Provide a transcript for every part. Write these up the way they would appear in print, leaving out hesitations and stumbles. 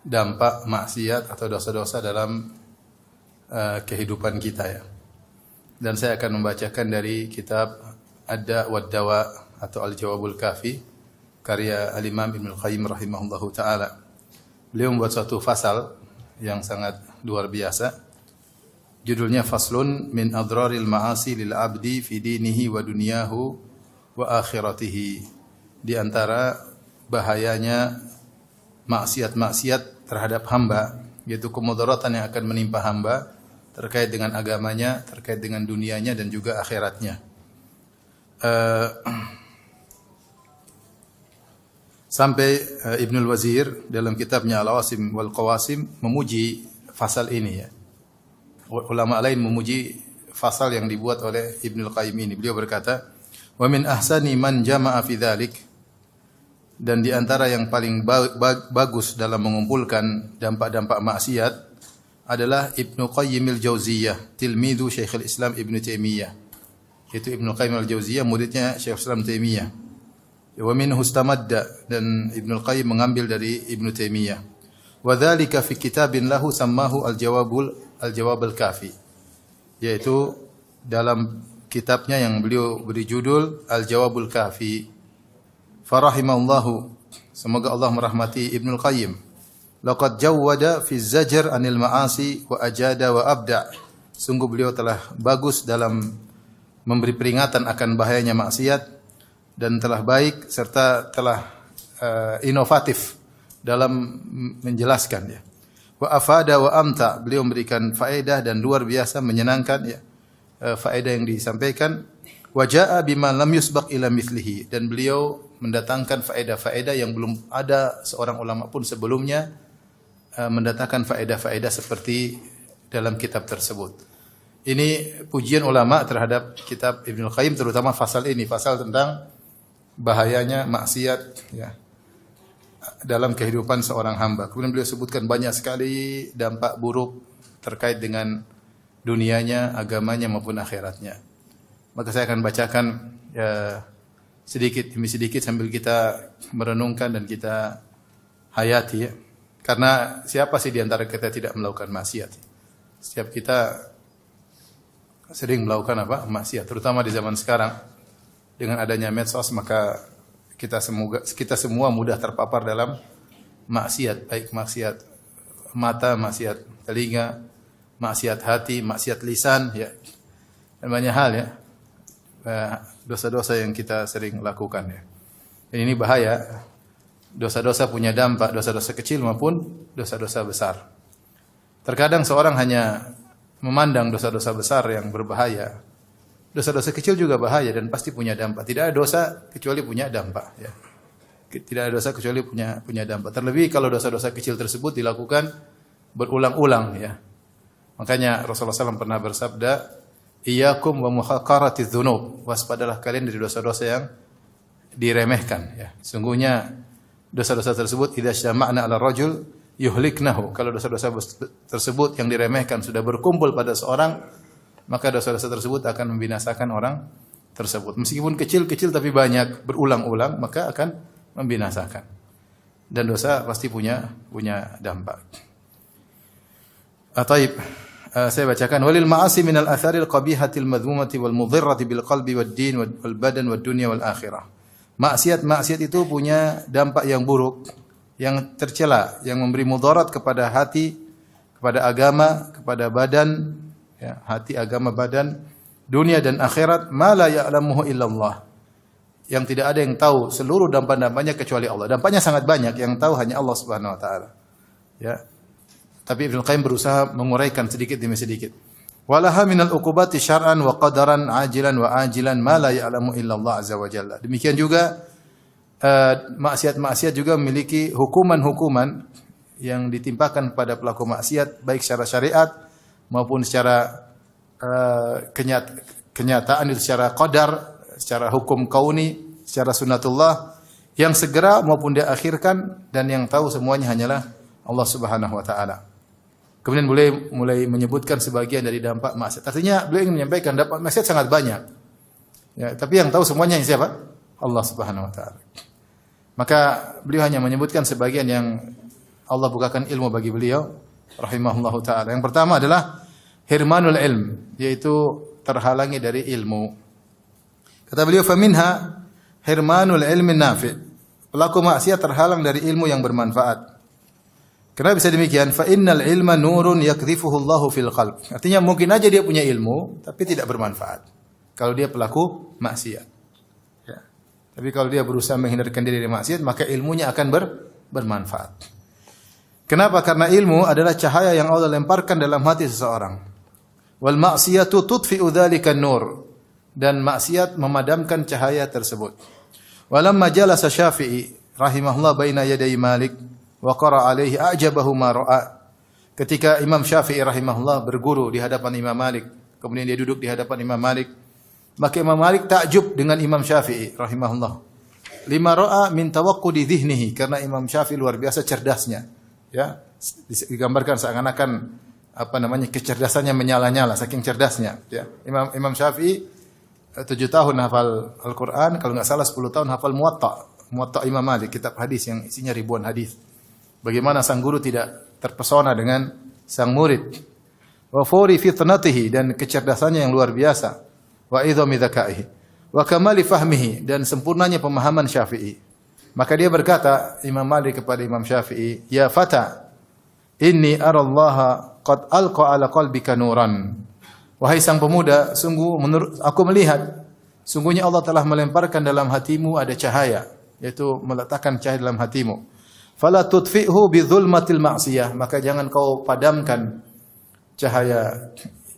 dampak maksiat atau dosa-dosa dalam kehidupan kita ya. Dan saya akan membacakan dari kitab Ad-Da' wad-Dawa atau Al-Jawabul Kafi karya Al-Imam Ibnu Qayyim rahimahullahu taala. Beliau membuat suatu fasal yang sangat luar biasa. Judulnya Faslun min adraril ma'asi lil 'abdi fi dinihi wa dunyahu wa akhiratihi. Di antara bahayanya maksiat-maksiat terhadap hamba, yaitu kemudaratan yang akan menimpa hamba terkait dengan agamanya, terkait dengan dunianya dan juga akhiratnya. Sampai Ibnul Wazir dalam kitabnya Al-Awasim wal Qawasim memuji fasal ini ya. Ulama lain memuji fasal yang dibuat oleh Ibnul Qayyim ini. Beliau berkata, "Wa min ahsani man jama'a fi dzalik." Dan di antara yang paling bagus dalam mengumpulkan dampak-dampak maksiat adalah Ibnu Qayyim al-Jauziyah, tilmidu Syekhul Islam Ibnu Taimiyah. Itu Ibnu Qayyim al-Jauziyah, muridnya Syekhul Islam Taimiyah. Wa minhu istamadda, dan Ibnu Qayyim mengambil dari Ibnu Taimiyah. Wa dzalika fi kitabin lahu sammahu Al-Jawab al-Kafi, yaitu dalam kitabnya yang beliau beri judul Al-Jawabul Kafi. Farahimallahu, semoga Allah merahmati Ibnul Qayyim. Laqad jawwada fi zajr anil ma'asi wa ajada wa abda. Sungguh beliau telah bagus dalam memberi peringatan akan bahayanya maksiat dan telah baik serta telah inovatif dalam menjelaskan ya. Wa afada wa amta, beliau memberikan faedah dan luar biasa menyenangkan ya, faedah yang disampaikan. Wa jaa bima lam yusbaq ila mithlihi, dan beliau mendatangkan faedah-faedah yang belum ada seorang ulama pun sebelumnya mendatangkan faedah-faedah seperti dalam kitab tersebut. Ini pujian ulama terhadap kitab Ibnu Qayyim, terutama fasal ini, fasal tentang bahayanya maksiat ya dalam kehidupan seorang hamba. Kemudian beliau sebutkan banyak sekali dampak buruk terkait dengan dunianya, agamanya maupun akhiratnya. Maka saya akan bacakan ya, sedikit demi sedikit sambil kita merenungkan dan kita hayati ya. Karena siapa sih di antara kita tidak melakukan maksiat? Setiap kita sering melakukan apa? Maksiat, terutama di zaman sekarang dengan adanya medsos, maka kita semua mudah terpapar dalam maksiat, baik maksiat mata, maksiat telinga, maksiat hati, maksiat lisan ya. Dan banyak hal ya. Dosa-dosa yang kita sering lakukan ya. Dan ini bahaya. Dosa-dosa punya dampak, dosa-dosa kecil maupun dosa-dosa besar. Terkadang seorang hanya memandang dosa-dosa besar yang berbahaya. Dosa-dosa kecil juga bahaya dan pasti punya dampak. Tidak ada dosa kecuali punya dampak ya. Tidak ada dosa kecuali punya dampak. Terlebih kalau dosa-dosa kecil tersebut dilakukan berulang-ulang ya. Makanya Rasulullah SAW pernah bersabda, "Iyyakum wa muhaqaratiz dzunub." Waspadalah kalian dari dosa-dosa yang diremehkan ya. Sungguhnya dosa-dosa tersebut idza syama'na 'ala rajul yuhliknahu. Kalau dosa-dosa tersebut yang diremehkan sudah berkumpul pada seorang, maka dosa-dosa tersebut akan membinasakan orang tersebut. Meskipun kecil-kecil tapi banyak berulang-ulang, maka akan membinasakan. Dan dosa pasti punya dampak. Taib, saya bacakan, walil ma'asi minal atharil qabihatil madhmumati wal mudhirrati bil qalbi wad din wal badan wad dunya wal akhirah. Maksiat itu punya dampak yang buruk, yang tercela, yang memberi mudarat kepada hati, kepada agama, kepada badan, ya, hati, agama, badan, dunia dan akhirat, ma la ya'lamuhu illallah. Yang tidak ada yang tahu seluruh dampak-dampaknya kecuali Allah. Dampaknya sangat banyak, yang tahu hanya Allah Subhanahu wa taala. Ya. Tapi Ibnu Qayyim berusaha menguraikan sedikit demi sedikit. Walaha minal uqubati syar'an wa qadaran ajilan wa ajilan ma la ya'lamu illallah azza wa jalla. Demikian juga maksiat-maksiat juga memiliki hukuman-hukuman yang ditimpakan pada pelaku maksiat baik secara syariat maupun secara kenyataan, itu secara qadar, secara hukum kauni, secara sunnatullah yang segera maupun diakhirkan, dan yang tahu semuanya hanyalah Allah Subhanahu wa taala. Kemudian mulai menyebutkan sebagian dari dampak maksiat. Artinya beliau ingin menyampaikan dampak maksiat sangat banyak. Ya, tapi yang tahu semuanya siapa? Allah Subhanahu wa taala. Maka beliau hanya menyebutkan sebagian yang Allah bukakan ilmu bagi beliau rahimahullahu taala. Yang pertama adalah hirmanul ilm, yaitu terhalangi dari ilmu. Kata beliau, faminha hirmanul ilmi nafi'. Pelaku maksiat terhalang dari ilmu yang bermanfaat. Kenapa bisa demikian? Fa innal ilma nurun yakdhifuhu Allahu fil qalb. Artinya mungkin aja dia punya ilmu tapi tidak bermanfaat kalau dia pelaku maksiat. Ya. Tapi kalau dia berusaha menghindarkan diri dari maksiat, maka ilmunya akan bermanfaat. Kenapa? Karena ilmu adalah cahaya yang Allah lemparkan dalam hati seseorang. Wal ma'siyatu tudfi'u dzalika nur. Dan maksiat memadamkan cahaya tersebut. Walamma jalasa Syafi'i rahimahullah baina yaday Malik wa qara alaihi a'jabahu ma ra'a. Ketika Imam Syafi'i rahimahullah berguru di hadapan Imam Malik, kemudian dia duduk di hadapan Imam Malik, maka Imam Malik takjub dengan Imam Syafi'i rahimahullah. Lima ra'a min tawaqqudi dhihnihi, karena Imam Syafi'i luar biasa cerdasnya. Ya, digambarkan seakan-akan kecerdasannya menyala-nyala saking cerdasnya, ya. Imam Syafi'i 7 tahun hafal Al-Quran, kalau nggak salah 10 tahun hafal Muwatta Imam Malik, kitab hadis yang isinya ribuan hadis. Bagaimana sang guru tidak terpesona dengan sang murid. Wa furi fitnatihi, dan kecerdasannya yang luar biasa. Wa idhami dzakaihi. Wa kamali fahmihi, dan sempurnanya pemahaman Syafi'i. Maka dia berkata, Imam Malik kepada Imam Syafi'i, "Ya fata, inni arallaha qad alqa ala qalbika nuran." Wahai sang pemuda, sungguh menurut aku melihat, sungguhnya Allah telah melemparkan dalam hatimu ada cahaya, yaitu meletakkan cahaya dalam hatimu. Fala tudfi'hu bi dzulmatil ma'siyah, maka jangan kau padamkan cahaya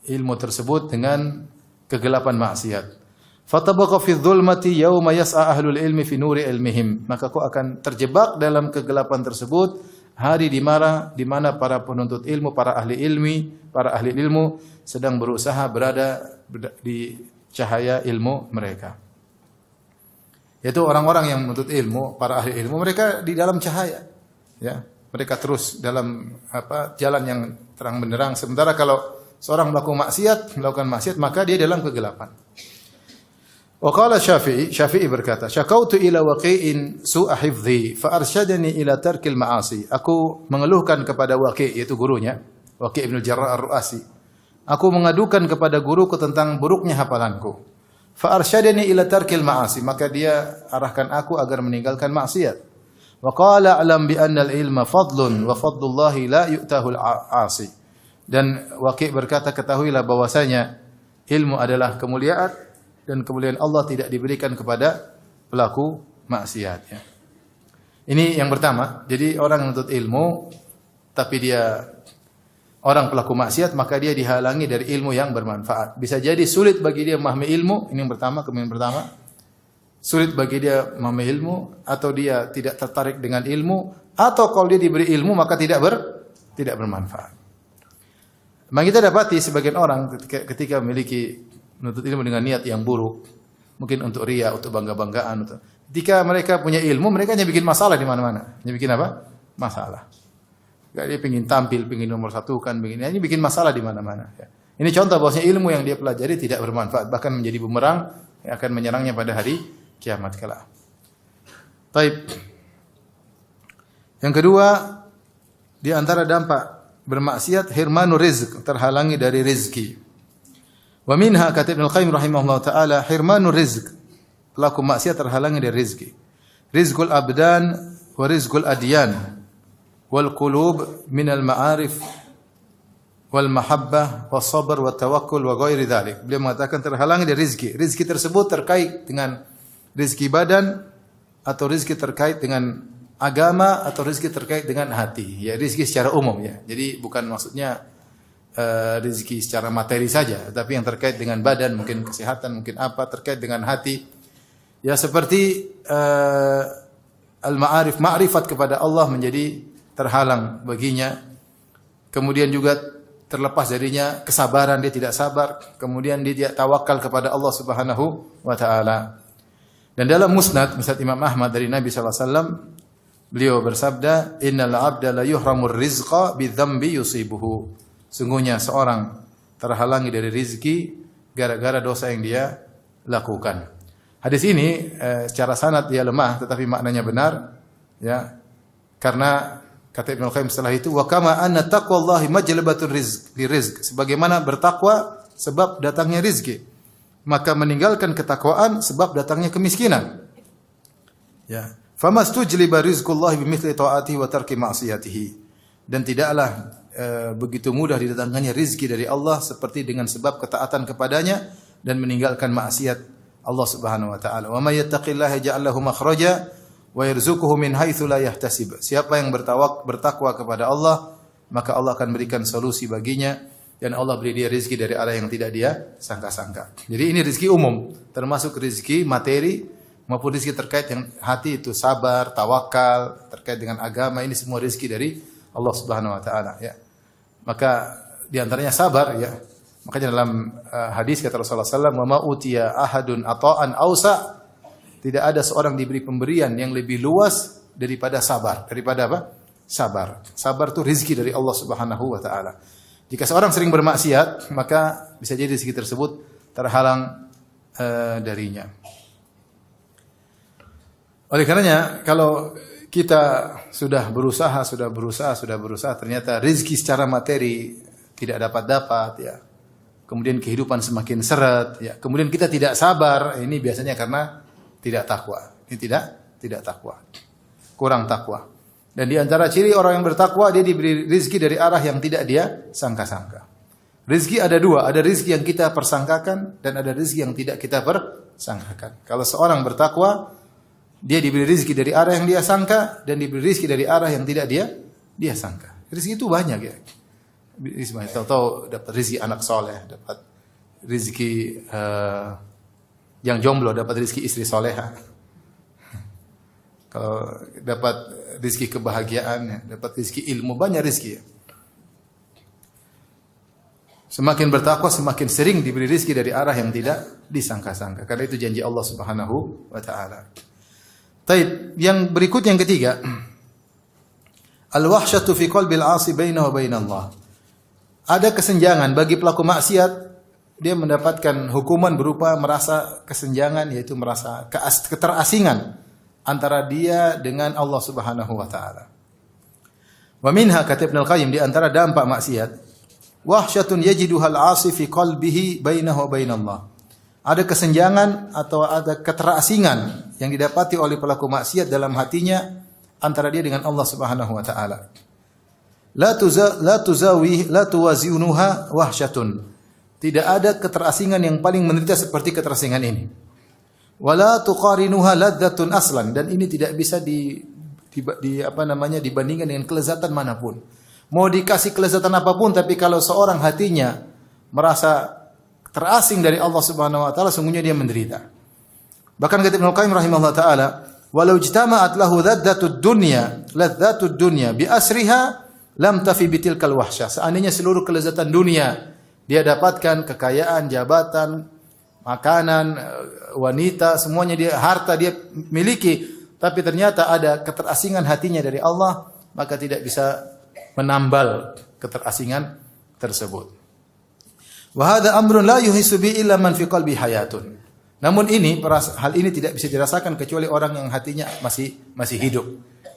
ilmu tersebut dengan kegelapan maksiat. Fatabaqa fi dzulmati yauma yas'a ahlul ilmi fi nuri ilmihim, maka kau akan terjebak dalam kegelapan tersebut hari di mana para penuntut ilmu, para ahli ilmu sedang berusaha berada di cahaya ilmu mereka. Yaitu orang-orang yang menuntut ilmu, para ahli ilmu, mereka di dalam cahaya. Ya, mereka terus dalam jalan yang terang benderang. Sementara kalau seorang melakukan maksiat, maka dia dalam kegelapan. Wa qala Syafi'i berkata, "Syakautu ila Waqi'in su'a hifdhi fa arsyadani ila tarkil ma'asi." Aku mengeluhkan kepada Waqi', yaitu gurunya, Waqi' bin Jarrah Ar-Ru'asi. Aku mengadukan kepada guruku tentang buruknya hafalanku. Fa arsyadani ila tarkil ma'asi, maka dia arahkan aku agar meninggalkan maksiat. Wa qala a'lam bi anna al-ilma fadlun wa fadlullahi la yu'tahu al-'asi. Dan Waqi' berkata, ketahuilah bahwasanya ilmu adalah kemuliaan dan kemuliaan Allah tidak diberikan kepada pelaku maksiat. Ya. Ini yang pertama. Jadi orang menuntut ilmu, tapi dia orang pelaku maksiat, maka dia dihalangi dari ilmu yang bermanfaat. Bisa jadi sulit bagi dia memahami ilmu. Ini yang pertama, kemudian pertama. Sulit bagi dia memahami ilmu, atau dia tidak tertarik dengan ilmu, atau kalau dia diberi ilmu maka tidak bermanfaat. Maka kita dapati sebagian orang ketika memiliki menuntut ilmu dengan niat yang buruk, mungkin untuk riya, untuk bangga-banggaan, ketika mereka punya ilmu, mereka hanya bikin masalah di mana-mana. Hanya bikin apa? Masalah. Dia ingin tampil, ingin nomor satukan, ini bikin masalah di mana-mana. Ya. Ini contoh bahwasanya ilmu yang dia pelajari tidak bermanfaat, bahkan menjadi bumerang yang akan menyerangnya pada hari kiamat kelak. Taib. Yang kedua, di antara dampak bermaksiat, hirmanu rizq, terhalangi dari rezeki. Wa minha, kata Ibnu Al-Qayyim rahimahullah ta'ala, hirmanu rizq, pelaku maksiat terhalangi dari rezeki. Rizqul abdan wa rizqul adyan wal qulub minal ma'arif wal mahabbah was sabr wat tawakkul wa ghairi dzalik. Beliau mengatakan terhalangi dari rezeki. Rezeki tersebut terkait dengan rezeki badan, atau rezeki terkait dengan agama, atau rezeki terkait dengan hati. Ya, rezeki secara umum ya. Jadi bukan maksudnya rezeki secara materi saja, tapi yang terkait dengan badan, mungkin kesehatan, mungkin apa terkait dengan hati. Ya, seperti al-ma'arif, ma'rifat kepada Allah menjadi terhalang baginya. Kemudian juga terlepas darinya kesabaran, dia tidak sabar. Kemudian dia tidak tawakal kepada Allah Subhanahu wa taala. Dan dalam Musnad Imam Ahmad dari Nabi sallallahu alaihi wasallam, beliau bersabda, "Innal 'abda la yuhramur rizqa bidzambi yusibuhu." Sungguhnya seorang terhalangi dari rizki gara-gara dosa yang dia lakukan. Hadis ini secara sanad dia lemah, tetapi maknanya benar, ya, karena Kata Ibnu Qayyim setelah itu, wa kama anna taqwallahi majlabatur rizq. Sebagaimana bertakwa sebab datangnya rizki, maka meninggalkan ketakwaan sebab datangnya kemiskinan. Ya. Famastujliba rizqullahi bimithli ta'atihi wa tarki ma'siyatihi. Dan tidaklah begitu mudah didatangkannya rizki dari Allah seperti dengan sebab ketaatan kepadanya dan meninggalkan maksiat Allah Subhanahu wa taala. Wa may yattaqillaha yaj'al lahu makhraja wa yarzuquhu min haitsu la yahtasib. Siapa yang bertakwa kepada Allah, maka Allah akan berikan solusi baginya dan Allah beri dia rezeki dari arah yang tidak dia sangka-sangka. Jadi ini rezeki umum, termasuk rezeki materi maupun rezeki terkait dengan hati, itu sabar, tawakal, terkait dengan agama, ini semua rezeki dari Allah Subhanahu wa taala, ya. Maka di antaranya sabar, ya. Makanya dalam hadis kata Rasulullah SAW, "Wa ma utiya ahadun ata'an ausa." Tidak ada seorang diberi pemberian yang lebih luas daripada sabar. Daripada apa? Sabar. Sabar itu rezeki dari Allah Subhanahu wa taala. Jika seorang sering bermaksiat, maka bisa jadi rezeki tersebut terhalang darinya. Oleh karenanya, kalau kita sudah berusaha, ternyata rezeki secara materi tidak dapat, ya. Kemudian kehidupan semakin seret, ya. Kemudian kita tidak sabar, ini biasanya karena tidak takwa. Ini tidak takwa. Kurang takwa. Dan di antara ciri orang yang bertakwa, dia diberi rezeki dari arah yang tidak dia sangka-sangka. Rezeki ada dua, ada rezeki yang kita persangkakan dan ada rezeki yang tidak kita persangkakan. Kalau seorang bertakwa, dia diberi rezeki dari arah yang dia sangka dan diberi rezeki dari arah yang tidak dia sangka. Rezeki itu banyak, ya. Tahu-tahu dapat rezeki anak soleh, dapat rezeki yang jomblo, dapat rezeki istri soleha. Kalau dapat rezeki kebahagiaan, dapat rezeki ilmu, banyak rezeki. Semakin bertakwa, semakin sering diberi rezeki dari arah yang tidak disangka-sangka. Karena itu janji Allah Subhanahu wa taala. Taib, yang berikut yang ketiga, al-wahsyatu fi qalbil 'asi bainahu wa bainallah. Ada kesenjangan bagi pelaku maksiat, dia mendapatkan hukuman berupa merasa kesenjangan, yaitu merasa keterasingan antara dia dengan Allah Subhanahu wa taala. Wa minha, kata Ibnu Qayyim, di antara dampak maksiat, wahsyatun yajiduha al-'asi fi qalbihi bainahu wa bainallah. Ada kesenjangan atau ada keterasingan yang didapati oleh pelaku maksiat dalam hatinya antara dia dengan Allah Subhanahu wa taala. La tuwazinuha wahsyatun. Tidak ada keterasingan yang paling menderita seperti keterasingan ini. Wala tuqarinuha ladzatun aslan, dan ini tidak bisa dibandingkan dengan kelezatan manapun. Mau dikasih kelezatan apapun, tapi kalau seorang hatinya merasa terasing dari Allah Subhanahu wa taala, sungguhnya dia menderita. Bahkan kata Ibnu Qayyim rahimahullah taala, walau ijtama'at lahu ladzatud dunya bi asriha lam tafi bitilkal wahsyah. Seandainya seluruh kelezatan dunia dia dapatkan, kekayaan, jabatan, makanan, wanita, semuanya dia, harta dia miliki, tapi ternyata ada keterasingan hatinya dari Allah, maka tidak bisa menambal keterasingan tersebut. Wa hadza amrun la yuhissu bi illa man fi qalbi hayatun. Namun hal ini tidak bisa dirasakan kecuali orang yang hatinya masih hidup.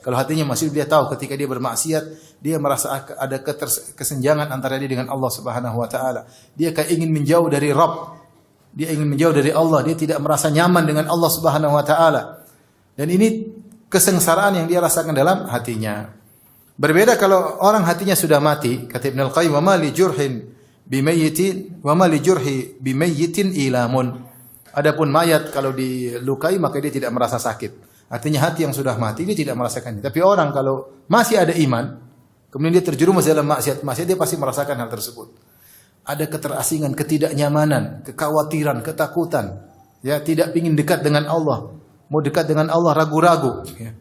Kalau hatinya masih, dia tahu ketika dia bermaksiat, dia merasa ada kesenjangan antara dia dengan Allah Subhanahu wa taala. Dia kayak ingin menjauh dari Rabb. Dia ingin menjauh dari Allah, dia tidak merasa nyaman dengan Allah Subhanahu wa taala. Dan ini kesengsaraan yang dia rasakan dalam hatinya. Berbeda kalau orang hatinya sudah mati, kata Ibnu Qayyim, wa ma li jurhin bimayyitin ilamun. Adapun mayat kalau dilukai maka dia tidak merasa sakit. Artinya hati yang sudah mati dia tidak merasakannya. Tapi orang kalau masih ada iman, kemudian dia terjerumus dalam maksiat, dia pasti merasakan hal tersebut. Ada keterasingan, ketidaknyamanan, kekhawatiran, ketakutan. Ya, tidak ingin dekat dengan Allah. Mau dekat dengan Allah ragu-ragu. Ya.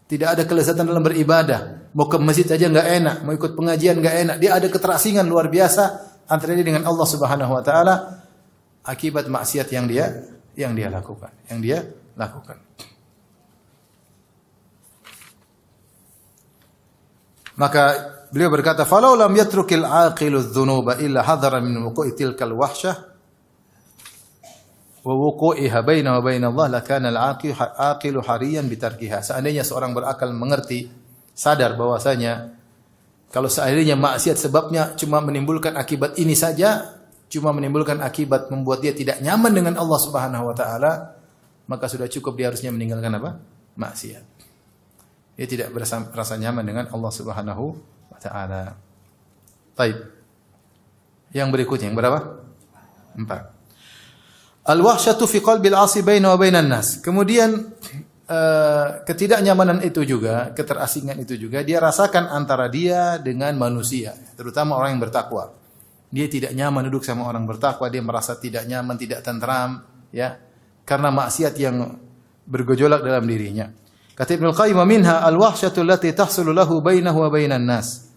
Tidak ada kelezatan dalam beribadah. Mau ke masjid aja enggak enak, mau ikut pengajian enggak enak. Dia ada keterasingan luar biasa antara dia dengan Allah Subhanahu wa taala akibat maksiat yang dia lakukan, Maka beliau berkata, "Falau lam yatrukil aqilu adh-dhunuba illa hadhara min wuqu'i tilkal wahsyah wa wuqu'iha bainahu wa bain Allah, lakana al-aqilu hariyan bitarkiha." Seandainya seorang berakal mengerti sadar bahwasanya kalau seandainya maksiat sebabnya cuma menimbulkan akibat ini saja, cuma menimbulkan akibat membuat dia tidak nyaman dengan Allah Subhanahu wa taala, maka sudah cukup dia harusnya meninggalkan apa? Maksiat. Dia tidak merasa nyaman dengan Allah Subhanahu wa taala. Baik. Yang berikutnya yang berapa? 4. Al-wahsyatu fi qalbil 'asi baina wa bainan nas. Kemudian ketidaknyamanan itu juga, keterasingan itu juga dia rasakan antara dia dengan manusia, terutama orang yang bertakwa. Dia tidak nyaman duduk sama orang bertakwa, dia merasa tidak nyaman, tidak tentram, ya, karena maksiat yang bergejolak dalam dirinya. Kata Ibnu Qayyim, minha al-wahsyatu allati tahsulu lahu bainahu wa bainan nas.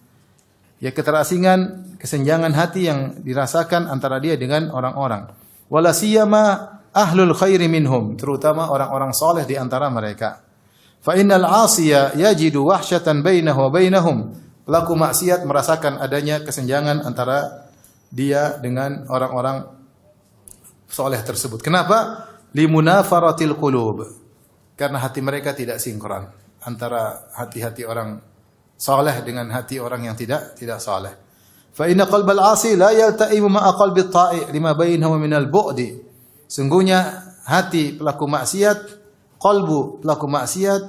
Ya, keterasingan, kesenjangan hati yang dirasakan antara dia dengan orang-orang. Wala siyama ahlul khairi minhum, terutama orang-orang saleh di antara mereka. Fa innal 'asiya yajidu wahsyatan bainahu wa bainahum. Pelaku maksiat merasakan adanya kesenjangan antara dia dengan orang-orang saleh tersebut. Kenapa? Limunafaratil qulub. Karena hati mereka tidak sinkron antara hati-hati orang saleh dengan hati orang yang tidak saleh. Fa inna qalbal 'asi la yalta'imu ma'a qalbit ta'i lima bainahu minal bu'di. Sungguhnya hati pelaku maksiat, qalbu pelaku maksiat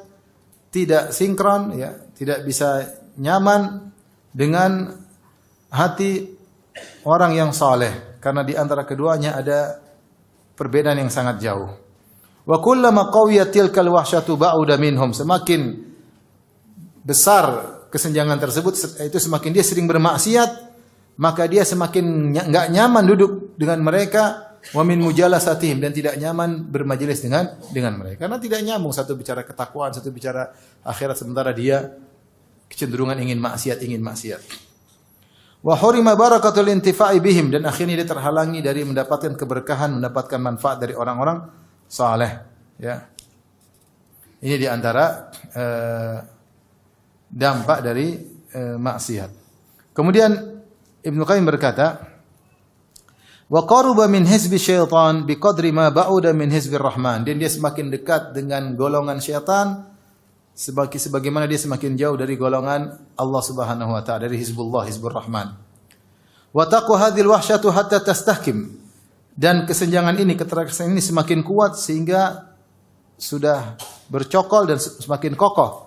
tidak sinkron, ya, tidak bisa nyaman dengan hati orang yang saleh karena di antara keduanya ada perbedaan yang sangat jauh. Wa kullama qawiyat tilkal wahsyatu ba'uda minhum, semakin besar kesenjangan tersebut itu semakin dia sering bermaksiat, maka dia semakin enggak nyaman duduk dengan mereka, wa min mujalasatihim, dan tidak nyaman bermajelis dengan mereka karena tidak nyambung, satu bicara ketakwaan, satu bicara akhirat, sementara dia kecenderungan ingin maksiat. Wa hurima barakatul intifa'i bihim, dan akhirnya dia terhalangi dari mendapatkan keberkahan, mendapatkan manfaat dari orang-orang saleh, ya. Ini di antara dampak dari maksiat. Kemudian Ibnu Qayyim berkata, wa qaruba min hizbi syaitan biqadri ma ba'uda min hizbir rahman, dan dia semakin dekat dengan golongan syaitan sebagaimana dia semakin jauh dari golongan Allah Subhanahu wa taala, dari hizbullah, hizbur rahman. Wa taqwa hadhil wahsyatu hatta tastahkim, dan kesenjangan ini, keterasingan ini semakin kuat sehingga sudah bercokol dan semakin kokoh.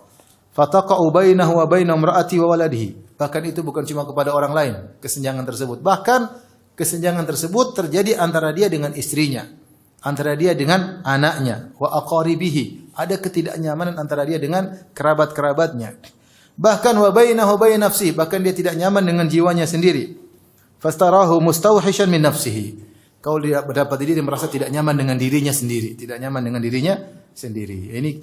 Fataqa'u bainahu wa baina imra'ati wa waladihi, bahkan itu bukan cuma kepada orang lain kesenjangan tersebut, bahkan kesenjangan tersebut terjadi antara dia dengan istrinya, antara dia dengan anaknya, wa aqaribihi, ada ketidaknyamanan antara dia dengan kerabat-kerabatnya, bahkan wa bainahu bain nafsihi, bahkan dia tidak nyaman dengan jiwanya sendiri. Fastarahu mustawhishan min nafsihi, kalau dia berdapat diri, dia merasa tidak nyaman dengan dirinya sendiri, tidak nyaman dengan dirinya sendiri. Ini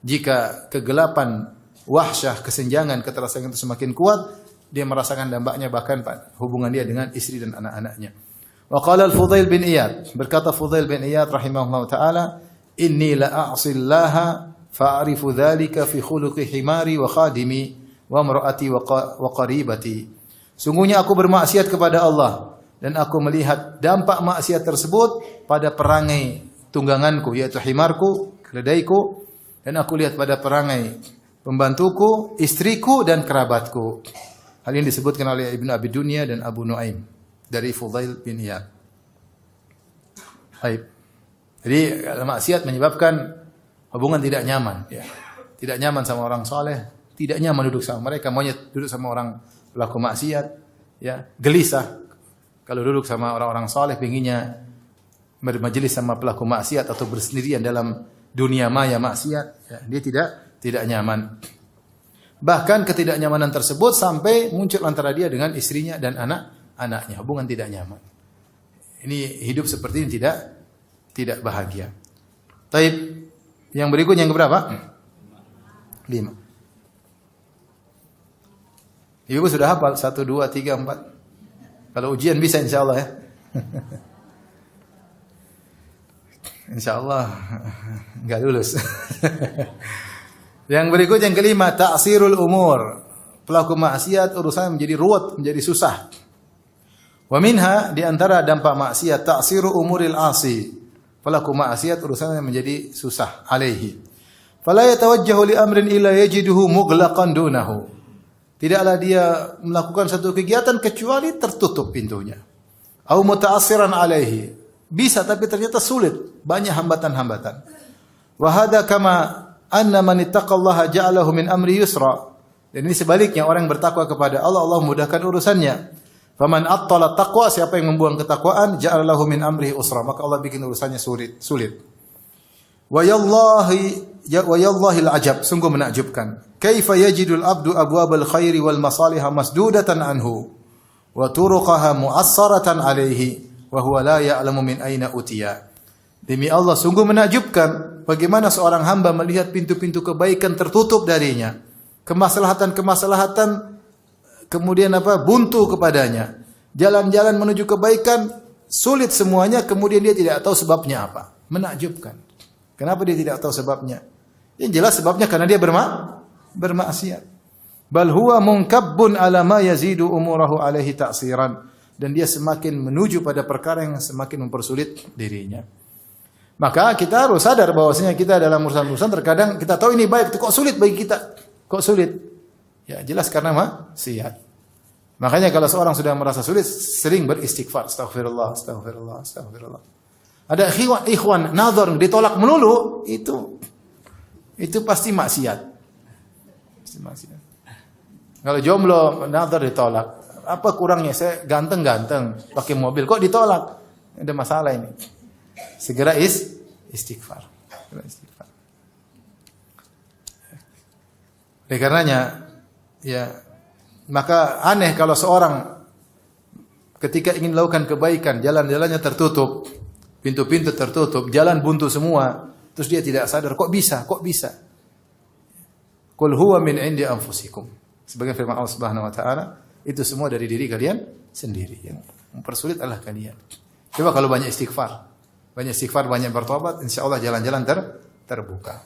jika kegelapan, wahsyah, kesenjangan, keterasingan itu semakin kuat, dia merasakan dampaknya bahkan hubungan dia dengan istri dan anak-anaknya. Wa qala al-Fudail bin Iyad, berkata Fudail bin Iyad rahimahullah taala, inni la a'sillaha fa'arifu dzalika fi khuluqi himari wa khadimi wa imraati wa qaribati. Sungguhnya aku bermaksiat kepada Allah dan aku melihat dampak maksiat tersebut pada perangai tungganganku, yaitu himarku, keledaiku, dan aku lihat pada perangai pembantuku, istriku, dan kerabatku. Hal ini disebutkan oleh Ibnu Abi Dunya dan Abu Nuaim dari Fudail bin Iyad. Baik. Jadi maksiat menyebabkan hubungan tidak nyaman, ya. Tidak nyaman sama orang saleh, tidak nyaman duduk sama mereka, maunya duduk sama orang pelaku maksiat, ya, gelisah. Kalau duduk sama orang-orang saleh, pinginnya bermajelis sama pelaku maksiat atau bersendirian dalam dunia maya maksiat, ya, dia tidak nyaman. Bahkan ketidaknyamanan tersebut sampai muncul antara dia dengan istrinya dan anak-anaknya, hubungan tidak nyaman. Ini hidup seperti ini tidak bahagia. Taib, yang berikutnya yang keberapa? 5. Ibu sudah hafal 1, 2, 3, 4. Kalau ujian bisa insyaallah, ya. Insyaallah enggak lulus. Yang berikut yang kelima, ta'sirul umur. Pelaku maksiat urusannya menjadi ruwet, menjadi susah. Wa minha, di antara dampak maksiat, ta'siru umuril 'asi. Pelaku maksiat urusannya menjadi susah alaihi. Fala yatawajjahu li amrin illa yajiduhu mughlaqan dunahu. Tidaklah dia melakukan satu kegiatan kecuali tertutup pintunya. Au muta'assiran alaihi. Bisa tapi ternyata sulit, banyak hambatan-hambatan. Wa hadza kama anna man ittaqallaha ja'alahu min amri yusra. Dan ini sebaliknya, orang yang bertakwa kepada Allah, Allah mudahkan urusannya. Faman attala taqwa, siapa yang membuang ketakwaan, ja'alahu min amrihi usra, maka Allah bikin urusannya sulit. Wa yallahil ajab, sungguh menakjubkan. Kaifa yajidul abdu abwabal khairi wal masaliha masdudatan anhu wa turuqaha mu'assaratan alaihi wa huwa la ya'lamu min aina utiya. Demi Allah, sungguh menakjubkan bagaimana seorang hamba melihat pintu-pintu kebaikan tertutup darinya. Kemaslahatan kemudian buntu kepadanya. Jalan-jalan menuju kebaikan sulit semuanya, kemudian dia tidak tahu sebabnya apa. Menakjubkan. Kenapa dia tidak tahu sebabnya? Yang jelas sebabnya karena dia bermaksiat. Bal huwa munkabbun ala ma yazidu umurahu alaihi ta'siran. Dan dia semakin menuju pada perkara yang semakin mempersulit dirinya. Maka kita harus sadar bahwasanya kita dalam urusan-urusan terkadang kita tahu ini baik, kok sulit bagi kita? Kok sulit? Ya jelas karena maksiat. Makanya kalau seorang sudah merasa sulit, sering beristighfar, astagfirullah. Ada ikhwan nazar ditolak melulu, itu pasti maksiat. Kalau jomblo nazar ditolak, apa kurangnya? Saya ganteng, pakai mobil kok ditolak? Ada masalah ini. Segera istighfar. Oleh karenanya, ya, maka aneh kalau seorang ketika ingin melakukan kebaikan, jalan-jalannya tertutup, pintu-pintu tertutup, jalan buntu semua, terus dia tidak sadar, kok bisa? Qul huwa min indi anfusikum. Sebagai firman Allah Subhanahu wa taala, itu semua dari diri kalian sendiri. Yang mempersulit adalah kalian. Coba kalau banyak istighfar, banyak bertobat, insyaallah jalan-jalan terbuka.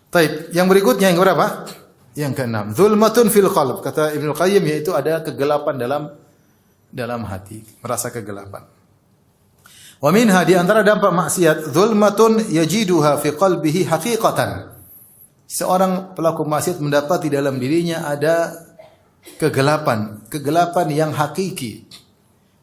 Taib, yang berikutnya yang berapa? Yang keenam, zulmatun fil qalb. Kata Ibnu Qayyim, yaitu ada kegelapan dalam hati, merasa kegelapan. Wa minha, di antara dampak maksiat, zulmatun yajiduha fi qalbihi haqiqatan. Seorang pelaku maksiat mendapati dalam dirinya ada kegelapan yang hakiki.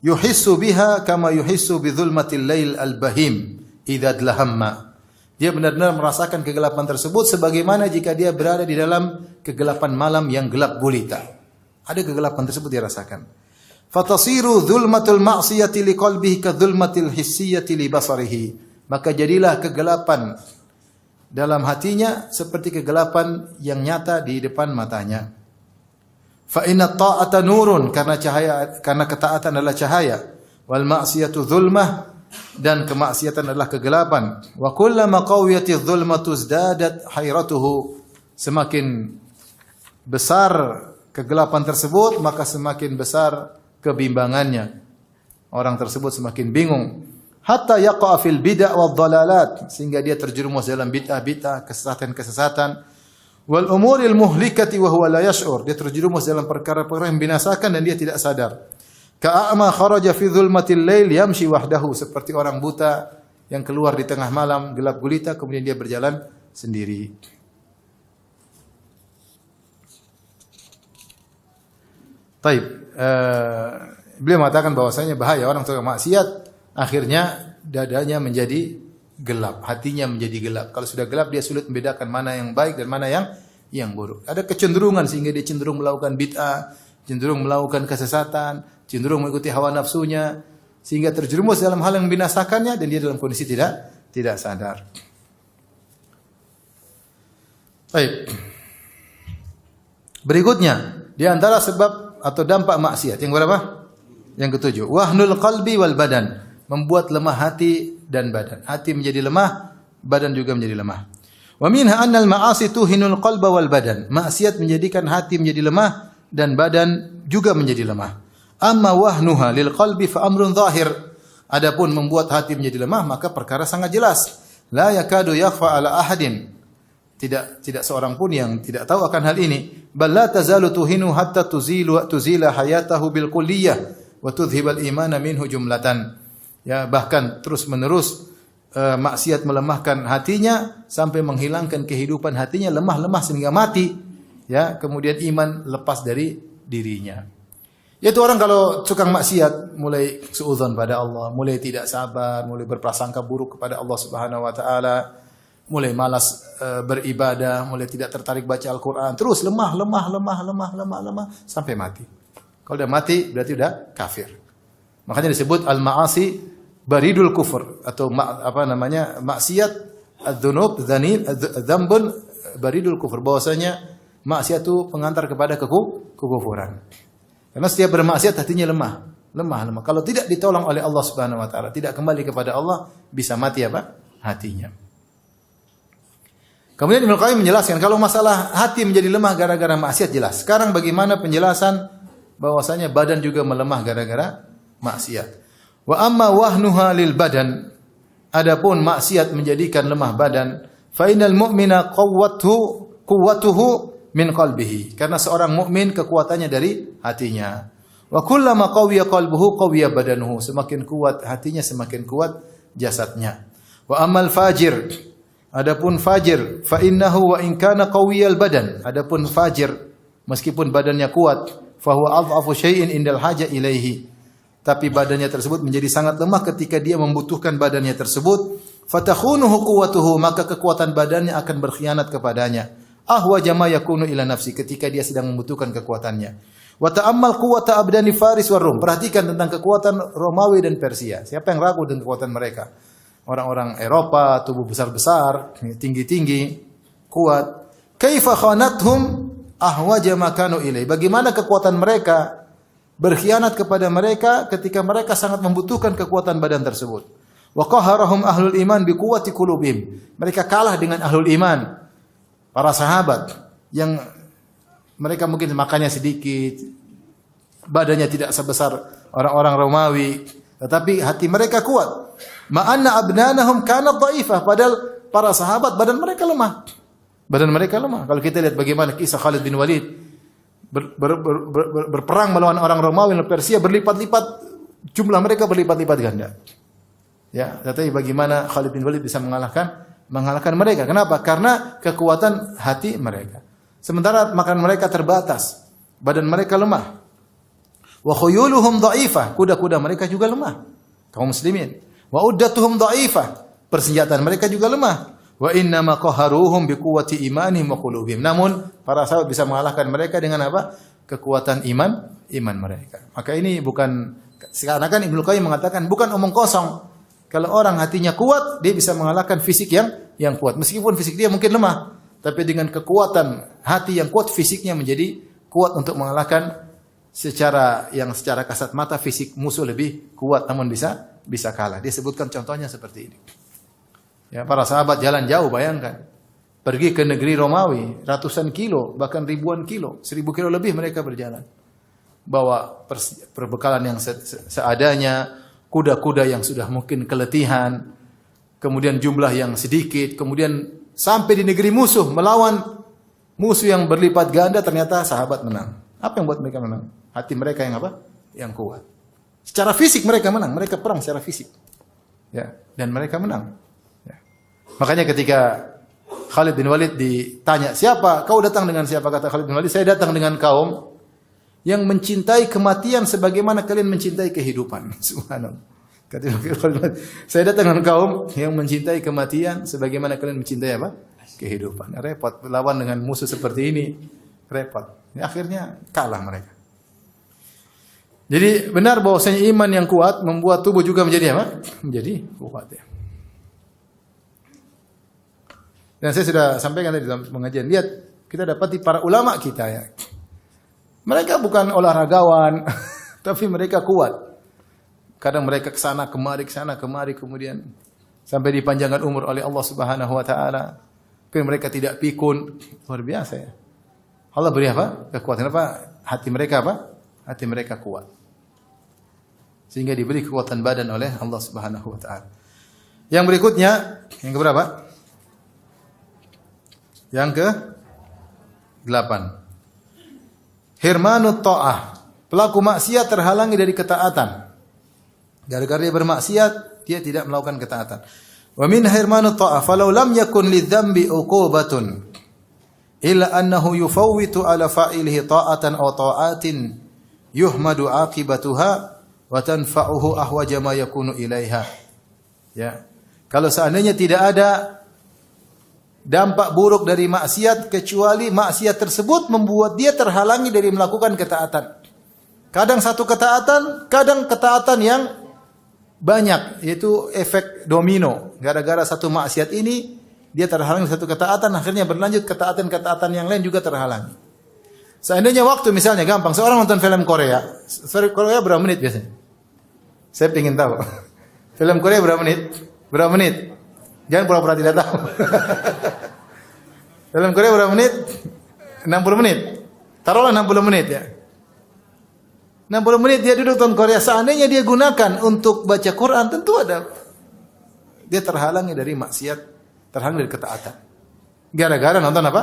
Yuhissu biha kama yuhissu bi zulmatil lail al-bahim idza dlahamma. Dia benar-benar merasakan kegelapan tersebut sebagaimana jika dia berada di dalam kegelapan malam yang gelap gulita. Ada kegelapan tersebut dia rasakan. Fatasiru zulmatul ma'siyati liqalbihi ka zulmatil hissiyati li basarihi. Maka jadilah kegelapan dalam hatinya seperti kegelapan yang nyata di depan matanya. Fa inna ta'ata nurun, karena ketaatan adalah cahaya. Wal ma'siyatu zulmah, dan kemaksiatan adalah kegelapan. Wa kullama qawiyatiz zulmatu izdadat hayratuhu. Semakin besar kegelapan tersebut, maka semakin besar kebimbangannya. Orang tersebut semakin bingung. Hatta yaqa fil bid'ah wad dhalalat, sehingga dia terjerumus dalam bid'ah, kesesatan-kesesatan. Wal umuril muhlikati wa huwa la yash'ur, dia terjerumus dalam perkara-perkara yang binasakan dan dia tidak sadar. Ka'ama kharaja fi dhulmatil lail yamshi wahdahu, seperti orang buta yang keluar di tengah malam gelap gulita kemudian dia berjalan sendiri. Taib, beliau mengatakan bahwasanya bahaya orang tukang maksiat, akhirnya dadanya menjadi gelap, hatinya menjadi gelap. Kalau sudah gelap dia sulit membedakan mana yang baik dan mana yang buruk. Ada kecenderungan sehingga dia cenderung melakukan bid'ah, cenderung melakukan kesesatan, cenderung mengikuti hawa nafsunya, sehingga terjerumus dalam hal yang membinasakannya dan dia dalam kondisi tidak sadar. Baik. Berikutnya, di antara sebab atau dampak maksiat yang berapa? Yang ketujuh, wahnul qalbi wal badan, membuat lemah hati dan badan. Hati menjadi lemah, badan juga menjadi lemah. Wa minha annal ma'asi tuhinul qalba wal badan. Maksiat menjadikan hati menjadi lemah dan badan juga menjadi lemah. Amma wahnuha lil qalbi fa amrun zahir. Adapun membuat hati menjadi lemah maka perkara sangat jelas. La yakadu yakhfa ala ahadin. Tidak seorang pun yang tidak tahu akan hal ini. Bal la tazalu tuhinu hatta tuzila hayatahu bil kulliyah wa tudhhibal imana minhu jumlatan. Ya, bahkan terus-menerus maksiat melemahkan hatinya sampai menghilangkan kehidupan hatinya, lemah sehingga mati. Ya, kemudian iman lepas dari dirinya. Yaitu orang kalau tukang maksiat mulai suudzon pada Allah, mulai tidak sabar, mulai berprasangka buruk kepada Allah Subhanahu wa taala, mulai malas beribadah, mulai tidak tertarik baca Al-Qur'an, terus lemah sampai mati. Kalau udah mati berarti udah kafir. Makanya disebut al-ma'asi baridul kufur atau maksiat adzunub dzambun baridul kufur, bahwasanya maksiat itu pengantar kepada kekufuran. Karena setiap bermaksiat hatinya lemah. Kalau tidak ditolong oleh Allah Subhanahu wa taala, tidak kembali kepada Allah, bisa mati hatinya. Kemudian Ibnu Qayyim menjelaskan kalau masalah hati menjadi lemah gara-gara maksiat jelas. Sekarang bagaimana penjelasan bahwasanya badan juga melemah gara-gara maksiat. Wa amma wahnuha lil badan, adapun maksiat menjadikan lemah badan, fa innal mu'mina quwwatuhu min qalbihi, karena seorang mukmin kekuatannya dari hatinya. Wa kullama qawiya qalbuhu qawiya badanuhu, semakin kuat hatinya semakin kuat jasadnya. Wa amal fajir, adapun fajir, fa innahu wa in kana qawiyal badan, adapun fajir meskipun badannya kuat, fa huwa adhafu syai'in indal haja ilaihi, tapi badannya tersebut menjadi sangat lemah ketika dia membutuhkan badannya tersebut. Fatakhunuhu quwwatuhu, maka kekuatan badannya akan berkhianat kepadanya. Ahwa jama yakunu ila nafsi, ketika dia sedang membutuhkan kekuatannya. Wa ta'ammal quwwata abdani Faris war Rum, perhatikan tentang kekuatan Romawi dan Persia. Siapa yang ragu dengan kekuatan mereka? Orang-orang Eropa, tubuh besar-besar, tinggi-tinggi, kuat. Kaifa khanathum ahwa jama kanu ilai, bagaimana kekuatan mereka berkhianat kepada mereka ketika mereka sangat membutuhkan kekuatan badan tersebut. Wa qaharahum ahlul iman bi quwwati qulubihim, mereka kalah dengan ahlul iman, para sahabat yang mereka mungkin makannya sedikit, badannya tidak sebesar orang-orang Romawi, tetapi hati mereka kuat. Ma'anna abnanahum kanat dhaifah, padahal para sahabat badan mereka lemah. Kalau kita lihat bagaimana kisah Khalid bin Walid berperang melawan orang Romawi dan Persia, berlipat-lipat jumlah mereka, berlipat-lipat ganda. Ya, tetapi bagaimana Khalid bin Walid bisa mengalahkan mereka. Kenapa? Karena kekuatan hati mereka. Sementara makan mereka terbatas, badan mereka lemah. Wa khuyuluhum dha'ifah, kuda-kuda mereka juga lemah, kaum muslimin. Wa uddatuhum dha'ifah, persenjataan mereka juga lemah. Wa inna ma qaharuhum bi quwwati imanihim wa qulubihim. Namun para sahabat bisa mengalahkan mereka dengan apa? Kekuatan iman mereka. Maka ini bukan, seakan-akan Ibnu Qayyim mengatakan bukan omong kosong. Kalau orang hatinya kuat, dia bisa mengalahkan fisik yang kuat. Meskipun fisik dia mungkin lemah, tapi dengan kekuatan hati yang kuat, fisiknya menjadi kuat untuk mengalahkan secara kasat mata fisik musuh lebih kuat, namun bisa kalah. Dia sebutkan contohnya seperti ini. Ya, para sahabat jalan jauh, bayangkan. Pergi ke negeri Romawi, ratusan kilo, bahkan ribuan kilo, 1000 kilo lebih mereka berjalan. Bawa perbekalan yang seadanya, kuda-kuda yang sudah mungkin keletihan, kemudian jumlah yang sedikit, kemudian sampai di negeri musuh, melawan musuh yang berlipat ganda, ternyata sahabat menang. Apa yang buat mereka menang? Hati mereka yang apa? Yang kuat. Secara fisik mereka menang, mereka perang secara fisik. Ya, dan mereka menang. Ya. Makanya ketika Khalid bin Walid ditanya, "Siapa? Kau datang dengan siapa?" Kata Khalid bin Walid, "Saya datang dengan kaum yang mencintai kematian sebagaimana kalian mencintai kehidupan." Subhanallah. Kata saya datang dengan kaum yang mencintai kematian sebagaimana kalian mencintai apa? Kehidupan. Repot lawan dengan musuh seperti ini. Repot. Ya, akhirnya kalah mereka. Jadi benar bahwasanya iman yang kuat membuat tubuh juga menjadi apa? Menjadi kuat ya. Dan saya sudah sampaikan tadi dalam pengajian. Lihat, kita dapati para ulama kita ya. Mereka bukan olahragawan, tapi mereka kuat. Kadang mereka ke sana kemari, kemudian sampai dipanjangkan umur oleh Allah Subhanahu wa taala. Kemudian mereka tidak pikun, luar biasa ya. Allah beri apa? Kekuatan apa? Hati mereka apa? Hati mereka kuat. Sehingga diberi kekuatan badan oleh Allah Subhanahu wa taala. Yang berikutnya, yang keberapa? Yang ke-8. Hirmanut ta'ah. Pelaku maksiat terhalangi dari ketaatan. Gara-gara dia bermaksiat, dia tidak melakukan ketaatan. Wa min hirmanu ta'ah falau lam yakun lidzambi uqubatun illa annahu yufawwitu ala fa'ilihi ta'atan aw ta'atin yuhmadu aqibatuha wa tanfa'uhu ahwaja ma yakunu ilaiha. Ya. Kalau seandainya tidak ada dampak buruk dari maksiat kecuali maksiat tersebut membuat dia terhalangi dari melakukan ketaatan. Kadang satu ketaatan, kadang ketaatan yang banyak, yaitu efek domino. Gara-gara satu maksiat ini dia terhalangi satu ketaatan, akhirnya berlanjut ketaatan-ketaatan yang lain juga terhalangi. Seandainya waktu misalnya gampang, seorang nonton film Korea. Film Korea berapa menit biasanya? Saya ingin tahu. Film Korea berapa menit? Berapa menit? Jangan pura-pura tidak tahu. Film Korea berapa menit? 60 menit. Taruhlah 60 menit ya. 60 menit dia duduk nonton Korea. Seandainya dia gunakan untuk baca Quran, tentu ada. Dia terhalangi dari maksiat, terhalangi dari ketaatan. Gara-gara nonton apa?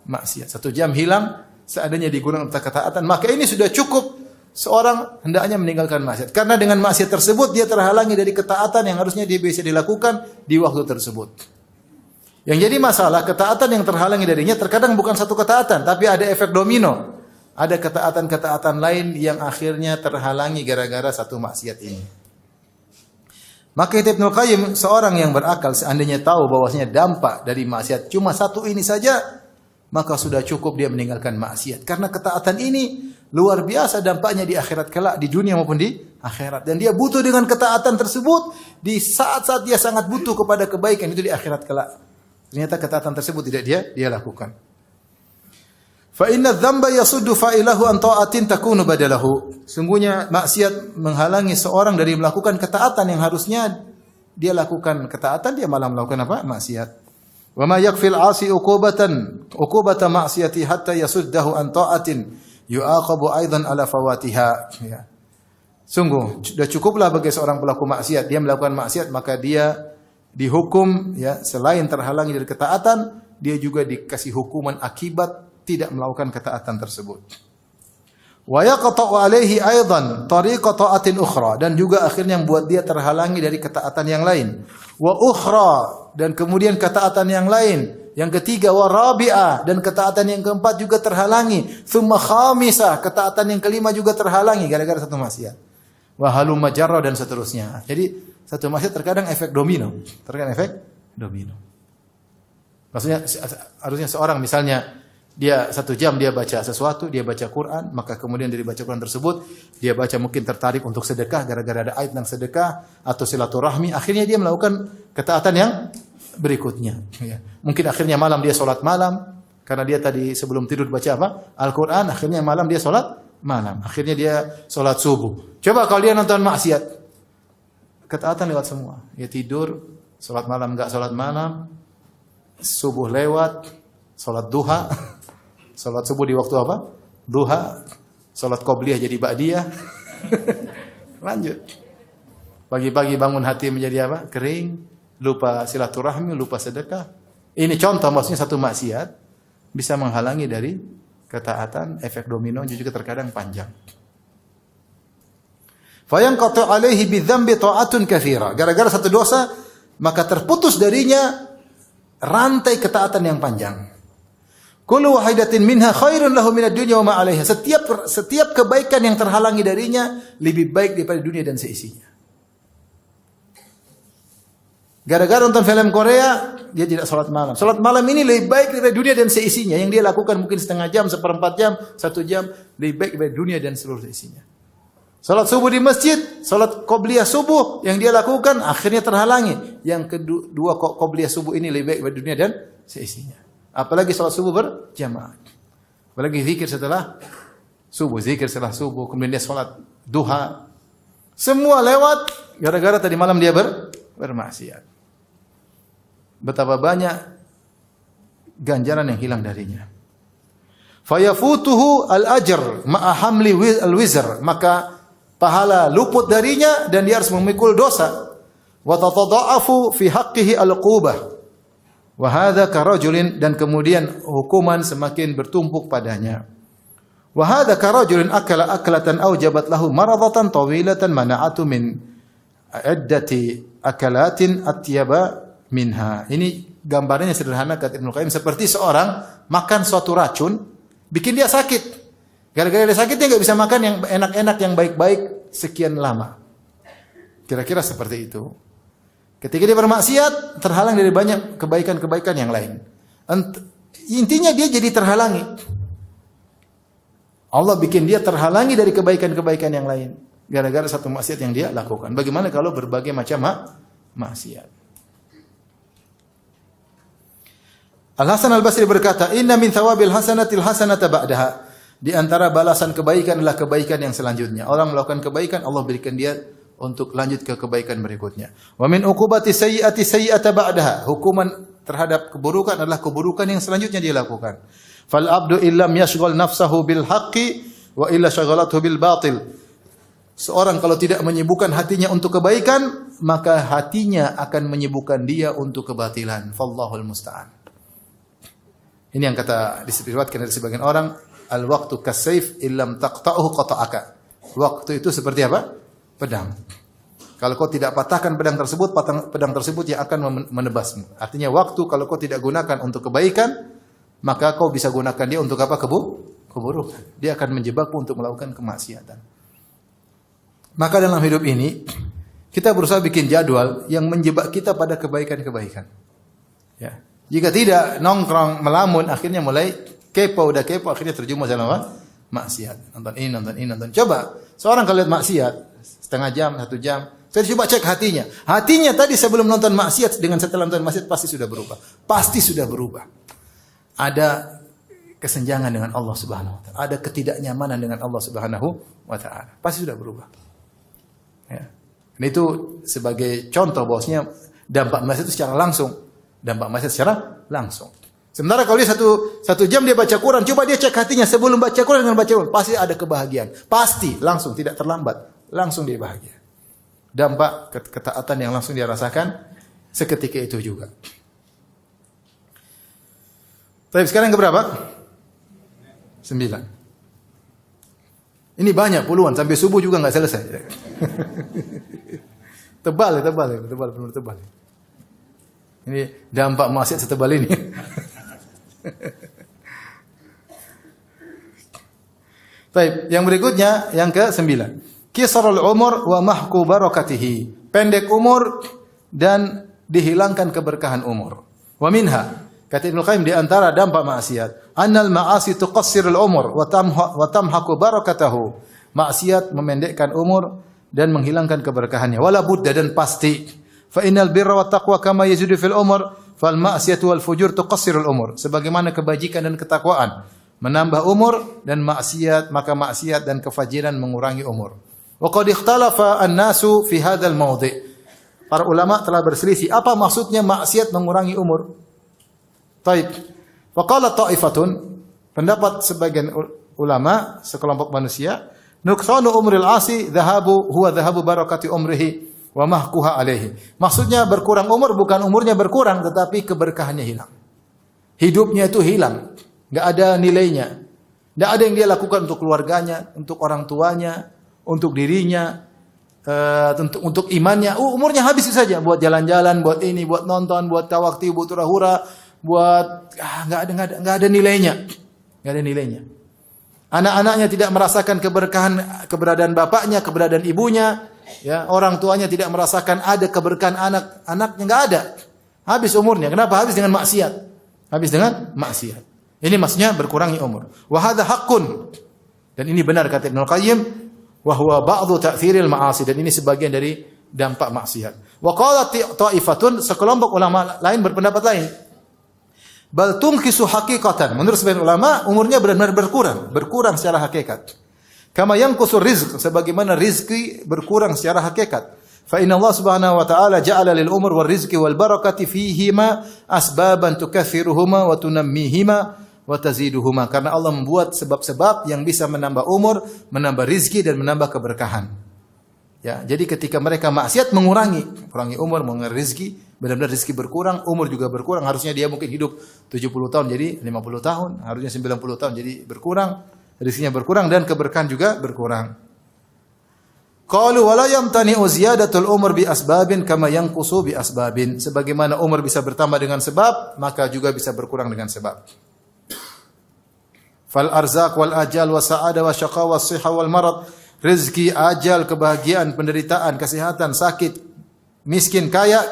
Maksiat. 1 jam hilang, seandainya digunakan untuk ketaatan, maka ini sudah cukup. Seorang hendaknya meninggalkan maksiat. Karena dengan maksiat tersebut dia terhalangi dari ketaatan yang harusnya dia bisa dilakukan di waktu tersebut. Yang jadi masalah, ketaatan yang terhalangi darinya terkadang bukan satu ketaatan, tapi ada efek domino. Ada ketaatan-ketaatan lain yang akhirnya terhalangi gara-gara satu maksiat ini. Maka Ibnu Qayyim, seorang yang berakal, seandainya tahu bahwasanya dampak dari maksiat cuma satu ini saja, maka sudah cukup dia meninggalkan maksiat. Karena ketaatan ini luar biasa dampaknya di akhirat kelak, di dunia maupun di akhirat. Dan dia butuh dengan ketaatan tersebut di saat-saat dia sangat butuh kepada kebaikan itu di akhirat kelak. Ternyata ketaatan tersebut tidak dia lakukan. Fa inna dzamba yasuddu fa'ilahu an ta'atin takunu badalahu. Sungguhnya maksiat menghalangi seorang dari melakukan ketaatan yang harusnya dia lakukan ketaatan, dia malah melakukan apa? Maksiat. Wa ma yakfil 'asi uqubata ma'siyati hatta yasuddahu an ta'atin yu'aqabu aidan ala fawatiha. Ya. Sungguh sudah cukuplah bagi seorang pelaku maksiat, dia melakukan maksiat maka dia dihukum ya, selain terhalangi dari ketaatan, dia juga dikasih hukuman akibat tidak melakukan ketaatan tersebut. Wa yaqta'u alaihi aidan tariqa ta'atin ukhra, dan juga akhirnya membuat dia terhalangi dari ketaatan yang lain. Wa ukhra, dan kemudian ketaatan yang lain. Yang ketiga wa rabi'ah, dan ketaatan yang keempat juga terhalangi. Tsumma khamisah, ketaatan yang kelima juga terhalangi gara-gara satu maksiat. Wa halumma jarra, dan seterusnya. Jadi satu maksiat terkadang efek domino. Terkadang efek domino. Maksudnya harusnya seorang misalnya dia 1 jam dia baca sesuatu, dia baca Quran, maka kemudian dari baca Quran tersebut dia baca mungkin tertarik untuk sedekah gara-gara ada ayat tentang sedekah atau silaturahmi, akhirnya dia melakukan ketaatan yang berikutnya. Ya. Mungkin akhirnya malam dia sholat malam karena dia tadi sebelum tidur baca apa? Al-Quran, akhirnya malam dia sholat malam, akhirnya dia sholat subuh. Coba kalau dia nonton maksiat, ketaatan lewat semua. Dia tidur, sholat malam enggak sholat malam, subuh lewat, sholat duha. Salat subuh di waktu apa? Duha. Salat qobliyah jadi ba'diyah. Lanjut. Pagi-pagi bangun hati menjadi apa? Kering, lupa silaturahmi, lupa sedekah. Ini contoh, maksudnya satu maksiat bisa menghalangi dari ketaatan, efek domino juga terkadang panjang. Fa yanqatu alaihi bidzambi ta'atun katsira. Gara-gara satu dosa, maka terputus darinya rantai ketaatan yang panjang. Kullu wahidatin minha khairun lahu minad dunya wa ma 'alaiha. Setiap kebaikan yang terhalangi darinya lebih baik daripada dunia dan seisinya. Gara-gara nonton film Korea, dia tidak salat malam. Salat malam ini lebih baik daripada dunia dan seisinya. Yang dia lakukan mungkin setengah jam, 1/4 jam, 1 jam, lebih baik daripada dunia dan seluruh isinya. Salat subuh di masjid, salat qobliyah subuh yang dia lakukan akhirnya terhalangi. Yang kedua qobliyah subuh ini lebih baik daripada dunia dan seisinya. Apalagi salat subuh berjamaah. Apalagi zikir setelah setelah subuh, kemudian dia salat duha. Semua lewat gara-gara tadi malam dia bermaksiat. Betapa banyak ganjaran yang hilang darinya. Fayafutuhu al-ajr ma'a hamli al-wizr, maka pahala luput darinya dan dia harus memikul dosa. Wa tatadha'afu fi haqqihi al-uqubah. Wa hadza karajulin, dan kemudian hukuman semakin bertumpuk padanya. Wa hadza karajulin akala aklatan aujabat lahu maradatan tawilatan mana'atu min iddati akalatin atyaba minha. Ini gambarnya sederhana kata Ibnu Qayyim, seperti seorang makan suatu racun bikin dia sakit. Gara-gara dia sakit dia enggak bisa makan yang enak-enak, yang baik-baik sekian lama. Kira-kira seperti itu. Ketika dia bermaksiat, terhalang dari banyak kebaikan-kebaikan yang lain. Intinya dia jadi terhalangi. Allah bikin dia terhalangi dari kebaikan-kebaikan yang lain. Gara-gara satu maksiat yang dia lakukan. Bagaimana kalau berbagai macam maksiat? Al-Hasan Al-Basri berkata, "Inna min thawabil hasanatil hasanata ba'daha." Di antara balasan kebaikan adalah kebaikan yang selanjutnya. Orang melakukan kebaikan, Allah berikan dia untuk lanjut ke kebaikan berikutnya. Wa min uqubati sayyi'ati sayyi'ata ba'daha. Hukuman terhadap keburukan adalah keburukan yang selanjutnya dia lakukan. Fal abdu illam yashghal nafsahu bil haqqi wa illa shaghalathu bil batil. Seorang kalau tidak menyibukkan hatinya untuk kebaikan, maka hatinya akan menyibukkan dia untuk kebatilan. Fallahul musta'an. Ini yang kata disebutkan dari sebagian orang, al-waqtu kas-sayf illam taqta'uhu qata'aka. Waktu itu seperti apa? Pedang. Kalau kau tidak patahkan pedang tersebut yang akan menebasmu. Artinya waktu kalau kau tidak gunakan untuk kebaikan, maka kau bisa gunakan dia untuk apa? Keburukan. Dia akan menjebakmu untuk melakukan kemaksiatan. Maka dalam hidup ini kita berusaha bikin jadwal yang menjebak kita pada kebaikan-kebaikan. Ya. Jika tidak, nongkrong, melamun, akhirnya mulai kepo, akhirnya terjumus dalam apa? Maksiat. Nonton ini. Coba, seorang kalau lihat maksiat, setengah jam, 1 jam, saya coba cek hatinya. Hatinya tadi sebelum nonton maksiat, dengan setelah nonton maksiat, pasti sudah berubah. Pasti sudah berubah. Ada kesenjangan dengan Allah Subhanahu wa Ta'ala. Ada ketidaknyamanan dengan Allah Subhanahu wa Ta'ala. Pasti sudah berubah. Ya. Dan itu sebagai contoh bahwasanya dampak maksiat itu secara langsung. Dampak maksiat secara langsung. Sementara kalau dia satu jam dia baca Quran, coba dia cek hatinya sebelum baca Quran dengan baca Quran, pasti ada kebahagiaan. Pasti, langsung, tidak terlambat. Langsung dia bahagia. Dampak ketaatan yang langsung dia rasakan seketika itu juga. Tapi sekarang yang keberapa? 9. Ini banyak, puluhan. Sampai subuh juga nggak selesai. Tebal. Ini dampak maksiat setebal ini. Baik, yang berikutnya yang ke-9. Qisarul umur wa mahqu barakatihi. Pendek umur dan dihilangkan keberkahan umur. Wa minha, kata Ibnu Qayyim, di antara dampak maksiat, annal ma'asi tuqassirul umur wa tamhaqu barakatahu. Maksiat memendekkan umur dan menghilangkan keberkahannya. Wala budda, dan pasti. Fa innal birra wat taqwa kama yazidu fil umur, fal ma'siyatu wal fujur tuqassirul umur. Sebagaimana kebajikan dan ketakwaan menambah umur, dan maksiat, maka maksiat dan kefajiran mengurangi umur. Wa qad ikhtalafa an-nasu fi hadzal mawdi'. Para ulama telah berselisih apa maksudnya maksiat mengurangi umur. Taib. Wa qala ta'ifatun, pendapat sebagian ulama, sekelompok manusia, nuqsanu umril 'asi huwa dhahabu barakati umrihi wa mahquha alaihi. Maksudnya berkurang umur bukan umurnya berkurang, tetapi keberkahannya hilang. Hidupnya itu hilang, enggak ada nilainya. Enggak ada yang dia lakukan untuk keluarganya, untuk orang tuanya, untuk dirinya, untuk imannya. Umurnya habis saja buat jalan-jalan, buat ini, buat nonton, buat tawakti, buat hura-hura, buat enggak ada nilainya. Enggak ada nilainya. Anak-anaknya tidak merasakan keberkahan keberadaan bapaknya, keberadaan ibunya. Ya, orang tuanya tidak merasakan ada keberkahan anaknya, enggak ada. Habis umurnya. Kenapa? Habis dengan maksiat. Habis dengan maksiat. Ini maksudnya berkurangi umur. Wa hadza haqqun. Dan ini benar kata Ibnu Qayyim, wa huwa ba'dhu ta'thiril ma'asi, dan ini sebagian dari dampak maksiat. Wa qala ta'ifatun, sekelompok ulama lain berpendapat lain. Bal tunqisu haqiqatan. Menurut sebagian ulama, umurnya benar-benar berkurang secara hakikat. Kama yanqusu rizq, sebagaimana rizki berkurang secara hakikat. Fa inna Allah Subhanahu wa ta'ala ja'ala lil umur wal rizqi wal barakati fihima asbaban tukathiruhuma wa tunammihima wa taziduhuma. Karena Allah membuat sebab-sebab yang bisa menambah umur, menambah rizki, dan menambah keberkahan. Ya, jadi ketika mereka maksiat kurangi umur, mengurangi rizki, benar-benar rizki berkurang, umur juga berkurang. Harusnya dia mungkin hidup 70 tahun jadi 50 tahun, harusnya 90 tahun jadi berkurang. Rizkinya berkurang dan keberkahan juga berkurang. Qalu wa la yamtani'u ziyadatul umur bi asbabin kama yanqusu bi asbabin. Sebagaimana umur bisa bertambah dengan sebab, maka juga bisa berkurang dengan sebab. Fal arzaq wal ajal wa sa'ada wa syaqa wa shihha wal marad. Rezeki, ajal, kebahagiaan, penderitaan, kesehatan, sakit, miskin, kaya,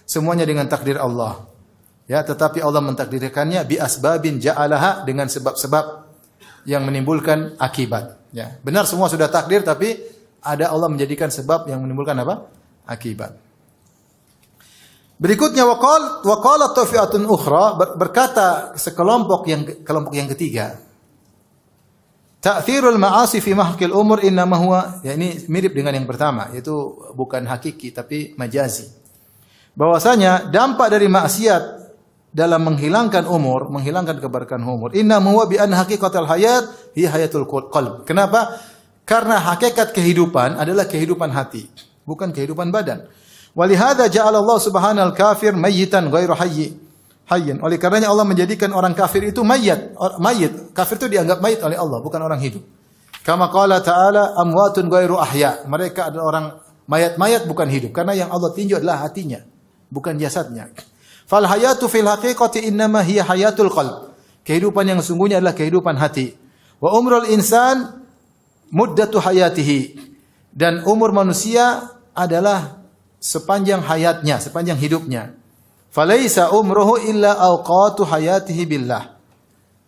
semuanya dengan takdir Allah. Ya, tetapi Allah mentakdirkannya bi asbabin ja'alaha, dengan sebab-sebab yang menimbulkan akibat. Ya, benar semua sudah takdir, tapi ada Allah menjadikan sebab yang menimbulkan apa? Akibat. Berikutnya waqala tafi'atun ukhra, berkata kelompok yang ketiga. Ta'thirul ma'asi fi mahqil umur innama huwa, ya ini mirip dengan yang pertama, yaitu bukan hakiki tapi majazi. Bahwasanya dampak dari maksiat dalam menghilangkan umur, menghilangkan keberkahan umur, innama huwa bi anna haqiqatal hayat hi hayatul qalb. Kenapa? Karena hakikat kehidupan adalah kehidupan hati, bukan kehidupan badan. Walihada ja'ala Allah subhanahu kafir mayyitan ghairu hayyin. Oleh karenanya Allah menjadikan orang kafir itu mayit. Kafir itu dianggap mayit oleh Allah, bukan orang hidup. Kama qala ta'ala amwatun ghairu ahya. Mereka adalah orang mayat-mayat bukan hidup, karena yang Allah tinjau adalah hatinya, bukan jasadnya. Fal hayatu fil haqiqati innama hiya hayatul qalb. Kehidupan yang sungguhnya adalah kehidupan hati. Wa umrul insan muddatu hayatihi, dan umur manusia adalah sepanjang hayatnya, sepanjang hidupnya. Falaisa umruhu illa awqatu hayatihi billah.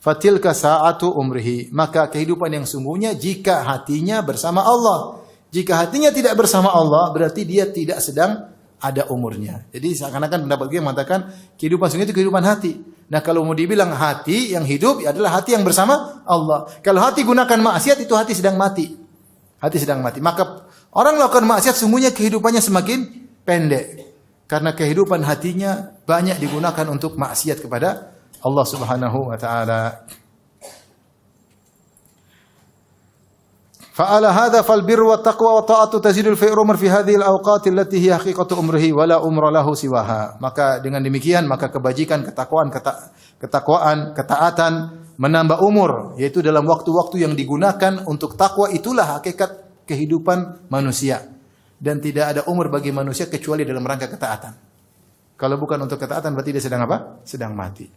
Fatilka sa'atu umrihi. Maka kehidupan yang sungguhnya jika hatinya bersama Allah. Jika hatinya tidak bersama Allah, berarti dia tidak sedang ada umurnya. Jadi seakan-akan pendapat gue mengatakan kehidupan sungguhnya itu kehidupan hati. Nah, kalau mau dibilang hati yang hidup adalah hati yang bersama Allah. Kalau hati gunakan maksiat, itu hati sedang mati. Hati sedang mati. Maka orang melakukan maksiat sungguhnya kehidupannya semakin pendek. Karena kehidupan hatinya banyak digunakan untuk maksiat kepada Allah Subhanahu wa taala. Fa'ala hadza fal birru wat taqwa wa ta'atu tazidul fi umr fi hadhihi al-awqat allati hiya haqiqatu umrihi wa la umra lahu siwaha. Maka dengan demikian maka kebajikan, ketakwaan, ketaatan menambah umur, yaitu dalam waktu-waktu yang digunakan untuk takwa, itulah hakikat kehidupan manusia. Dan tidak ada umur bagi manusia kecuali dalam rangka ketaatan. Kalau bukan untuk ketaatan berarti dia sedang apa? Sedang mati.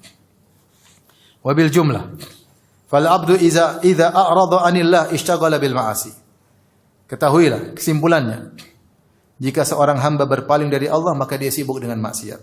Wabil jumlah fal abdu idza a'rada 'anillah ishtaghala bil ma'asi. Ketahuilah kesimpulannya, jika seorang hamba berpaling dari Allah maka dia sibuk dengan maksiat.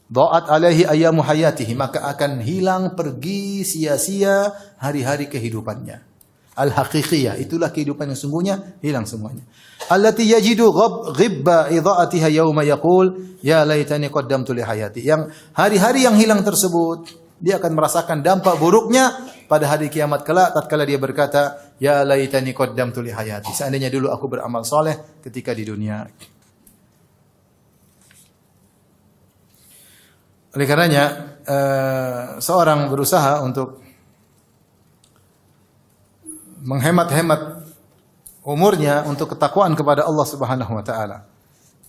Dha'at alaihi ayyamu hayatihi, maka akan hilang pergi sia-sia hari-hari kehidupannya. Al-haqiqiyah, itulah kehidupan yang sungguhnya, hilang semuanya. Allati yajidu ghibba idha'atiha yauma yaqul ya laitani qaddamtu li hayati. Yang hari-hari yang hilang tersebut dia akan merasakan dampak buruknya pada hari kiamat kelak tatkala dia berkata, ya laitani qaddamtu li hayati. Seandainya dulu aku beramal soleh ketika di dunia. Oleh karenanya seorang berusaha untuk menghemat-hemat umurnya untuk ketakwaan kepada Allah Subhanahu wa taala.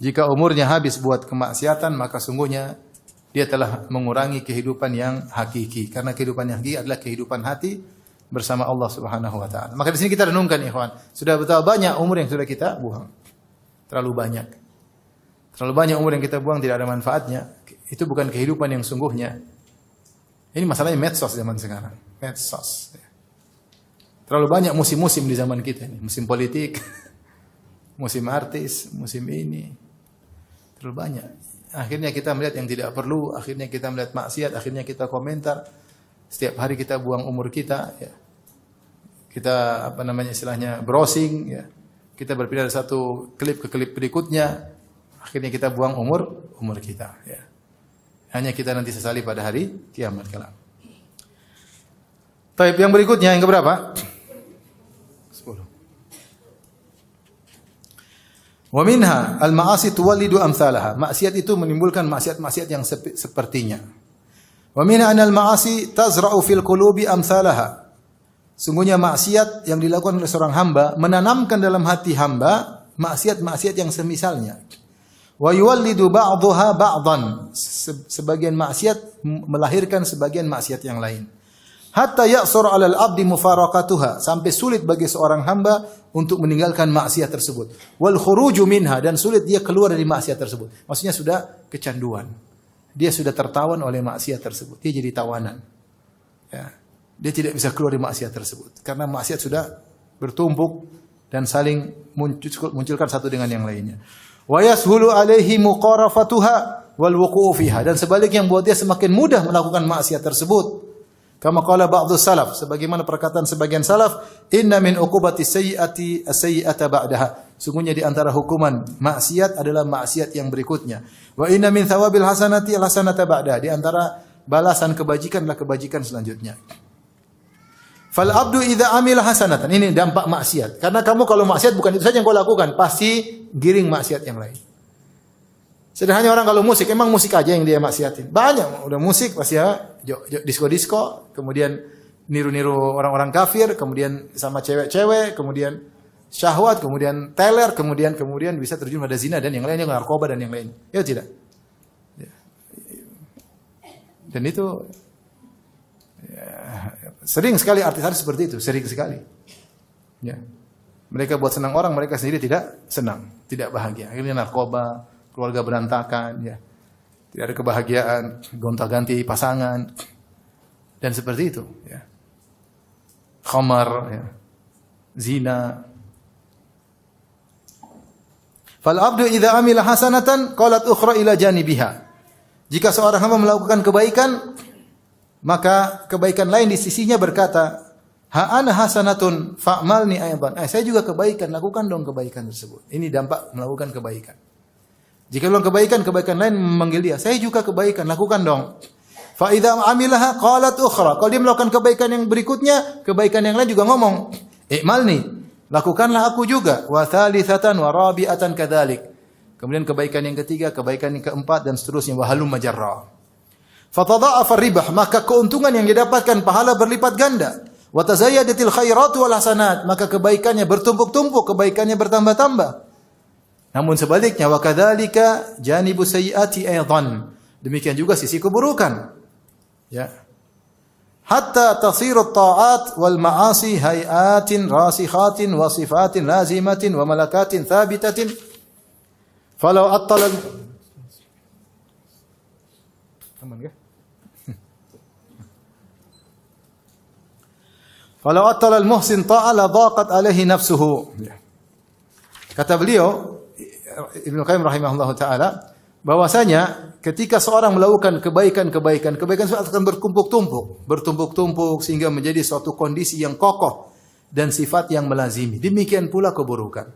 Jika umurnya habis buat kemaksiatan, maka sungguhnya dia telah mengurangi kehidupan yang hakiki, karena kehidupan yang hakiki adalah kehidupan hati bersama Allah Subhanahu wa taala. Maka di sini kita renungkan ikhwan, sudah betapa banyak umur yang sudah kita buang. Terlalu banyak. Terlalu banyak umur yang kita buang tidak ada manfaatnya. Itu bukan kehidupan yang sungguhnya. Ini masalahnya medsos zaman sekarang. Medsos. Terlalu banyak musim-musim di zaman kita ini. Musim politik, musim artis, musim ini. Terlalu banyak. Akhirnya kita melihat yang tidak perlu, akhirnya kita melihat maksiat, akhirnya kita komentar. Setiap hari kita buang umur kita, ya. Kita istilahnya browsing, ya. Kita berpindah dari satu klip ke klip berikutnya. Akhirnya kita buang umur kita, ya. Hanya kita nanti sesali pada hari kiamat kelak. Taib yang berikutnya yang keberapa? 10. Wa minha al-ma'asi tuwallidu amsalaha. Maksiat itu menimbulkan maksiat-maksiat yang sepertinya. Wa minha anal ma'asi tazra'u fil qulubi amsalaha. Sungguhnya maksiat yang dilakukan oleh seorang hamba menanamkan dalam hati hamba maksiat-maksiat yang semisalnya. Wa yuwallidu ba'daha ba'dan. Sebagian maksiat melahirkan sebagian maksiat yang lain. Hatta ya'sur 'alal 'abdi mufaraqatuha, sampai sulit bagi seorang hamba untuk meninggalkan maksiat tersebut. Wal khuruju minha, dan sulit dia keluar dari maksiat tersebut. Maksudnya sudah kecanduan. Dia sudah tertawan oleh maksiat tersebut. Dia jadi tawanan. Ya. Dia tidak bisa keluar dari maksiat tersebut karena maksiat sudah bertumpuk dan saling munculkan satu dengan yang lainnya. Wa yashulu 'alaihi muqarafatuha wal wuqu'u fiha, dan sebaliknya yang membuat dia semakin mudah melakukan maksiat tersebut. Kama qala ba'dhu salaf, sebagaimana perkataan sebagian salaf, inna min uqubati sayyi'ati as-sayyi'ata ba'daha. Sungguhnya di antara hukuman maksiat adalah maksiat yang berikutnya. Wa inna min thawabil hasanati al-hasanata ba'daha. Di antara balasan kebajikan adalah kebajikan selanjutnya. Fal abdu idza amila hasanatan, ini dampak maksiat. Karena kamu kalau maksiat bukan itu saja yang kau lakukan, pasti giring maksiat yang lain. Sederhananya orang kalau musik, emang musik aja yang dia maksiatin. Banyak, udah musik pasti ya disco-disco, kemudian niru-niru orang-orang kafir, kemudian sama cewek-cewek, kemudian syahwat, kemudian teler, kemudian bisa terjun pada zina dan yang lainnya, narkoba dan yang lain. Ya tidak? Dan itu sering sekali artis-artis seperti itu, sering sekali. Ya. Mereka buat senang orang, mereka sendiri tidak senang, tidak bahagia. Akhirnya narkoba, keluarga berantakan, ya. Tidak ada kebahagiaan, gonta-ganti pasangan, dan seperti itu. Ya. Khamar, ya. Zina. Fal abdu idza amila hasanatan qalat ukhra ila janibiha. Jika seorang hamba melakukan kebaikan, maka kebaikan lain di sisinya berkata, ha ana hasanatun fa'malni aidan. Saya juga kebaikan, lakukan dong kebaikan tersebut. Ini dampak melakukan kebaikan. Jika melakukan kebaikan lain memanggil dia, saya juga kebaikan, lakukan dong. Fa idza amilaha qalat ukhra. Kalau dia melakukan kebaikan yang berikutnya, kebaikan yang lain juga ngomong, i'malni, lakukanlah aku juga. Wa thalithatan wa rabi'atan kadzalik. Kemudian kebaikan yang ketiga, kebaikan yang keempat dan seterusnya, wa halum majarra. Fatadha'afa ribah, maka keuntungan yang didapatkan pahala berlipat ganda. Wa tazayyadatil khairatu wal hasanat, maka kebaikannya bertumpuk-tumpuk, kebaikannya bertambah-tambah. Namun sebaliknya, wa kadzalika janibu sayyiati aidan. Demikian juga sisi keburukan. Ya. Hatta tasirut ta'at wal ma'asi hayatin rasikhatin wa sifatin lazimatin wa malakatin thabitatin. Falau attala aman enggak? Falau attala al-muhsin ta'ala dhaqat alaihi nafsuhu. Kata beliau Ibnu Qayyim rahimahullahu taala, bahwasanya ketika seorang melakukan kebaikan akan bertumpuk-tumpuk sehingga menjadi suatu kondisi yang kokoh dan sifat yang melazimi. Demikian pula keburukan.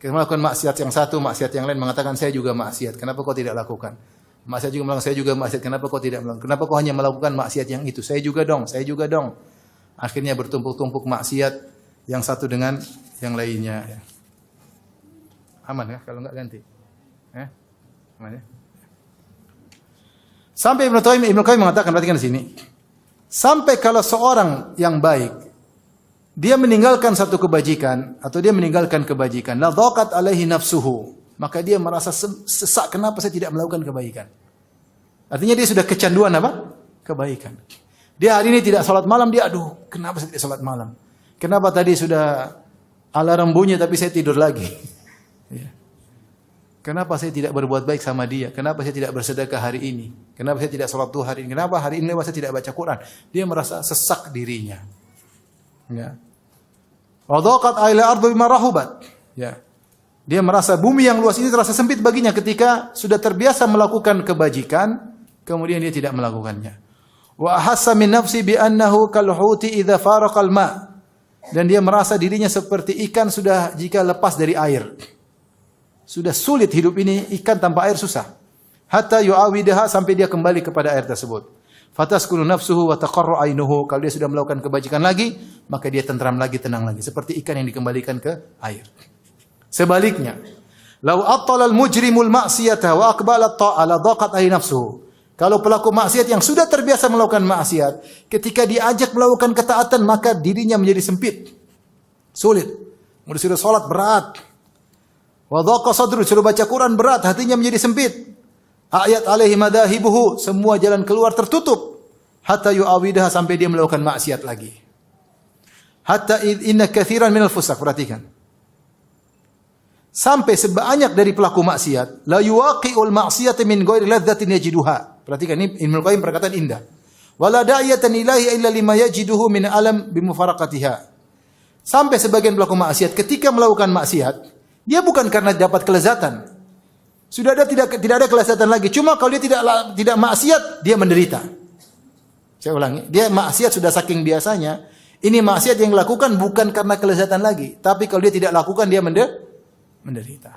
Kita melakukan maksiat yang satu, maksiat yang lain mengatakan saya juga maksiat. Kenapa kau tidak lakukan? Maksiat juga melakukan, saya juga maksiat. Kenapa kau tidak melakukan? Kenapa kau hanya melakukan maksiat yang itu? Saya juga dong. Akhirnya bertumpuk-tumpuk maksiat yang satu dengan yang lainnya. Aman ya kalau enggak ganti? Aman ya? Sampai Ibnu Qayyim mengatakan, perhatikan di sini. Sampai kalau seorang yang baik dia meninggalkan satu kebajikan atau dia meninggalkan kebajikan, la dhaqat alaihi nafsuhu, maka dia merasa sesak, kenapa saya tidak melakukan kebaikan? Artinya dia sudah kecanduan apa? Kebaikan. Dia hari ini tidak salat malam, dia aduh, kenapa saya tidak salat malam? Kenapa tadi sudah alarm bunyi tapi saya tidur lagi? Ya. Kenapa saya tidak berbuat baik sama dia? Kenapa saya tidak bersedekah hari ini? Kenapa saya tidak salat duha hari ini? Kenapa hari ini saya tidak baca Quran? Dia merasa sesak dirinya. Ya. Wa dhaqat aila ardu bima rahubat. Ya. Dia merasa bumi yang luas ini terasa sempit baginya ketika sudah terbiasa melakukan kebajikan, kemudian dia tidak melakukannya. Wa ahassa min nafsi bi annahu kal huti idza faraqa al ma. Dan dia merasa dirinya seperti ikan sudah jika lepas dari air. Sudah sulit hidup ini, ikan tanpa air susah. Hatta yu'awidaha, sampai dia kembali kepada air tersebut. Fataskunu nafsuhu wa taqarru ainuhu. Kalau dia sudah melakukan kebajikan lagi, maka dia tentram lagi, tenang lagi, seperti ikan yang dikembalikan ke air. Sebaliknya, lau attala al-mujrimul ma'siyata wa aqbala at-ta'ala dhaqat ai nafsuhu. Kalau pelaku maksiat yang sudah terbiasa melakukan maksiat, ketika diajak melakukan ketaatan, maka dirinya menjadi sempit. Sulit. Mau disuruh salat berat. Wa dhaqa sadru, suruh baca Quran berat, hatinya menjadi sempit. Ayat alaihi madahibuhu, semua jalan keluar tertutup. hatta yu'awidaha, sampai dia melakukan maksiat lagi. Hatta inna katsiran minal fusaq, perhatikan. Sampai sebanyak dari pelaku maksiat, la yuwaqi'ul ma'siyata min ghairi ladzatin yajiduha. Perhatikan, ini Ibnu Qayyim perkataan indah. Wala da'iyatan ilahi illa lima yajiduhu min alam bimufaraqatiha. Sampai sebagian pelaku maksiat ketika melakukan maksiat, dia bukan karena dapat kelezatan. Sudah ada tidak ada kelezatan lagi. Cuma kalau dia tidak maksiat, dia menderita. Saya ulangi, dia maksiat sudah saking biasanya. Ini maksiat yang dilakukan bukan karena kelezatan lagi, tapi kalau dia tidak lakukan dia menderita.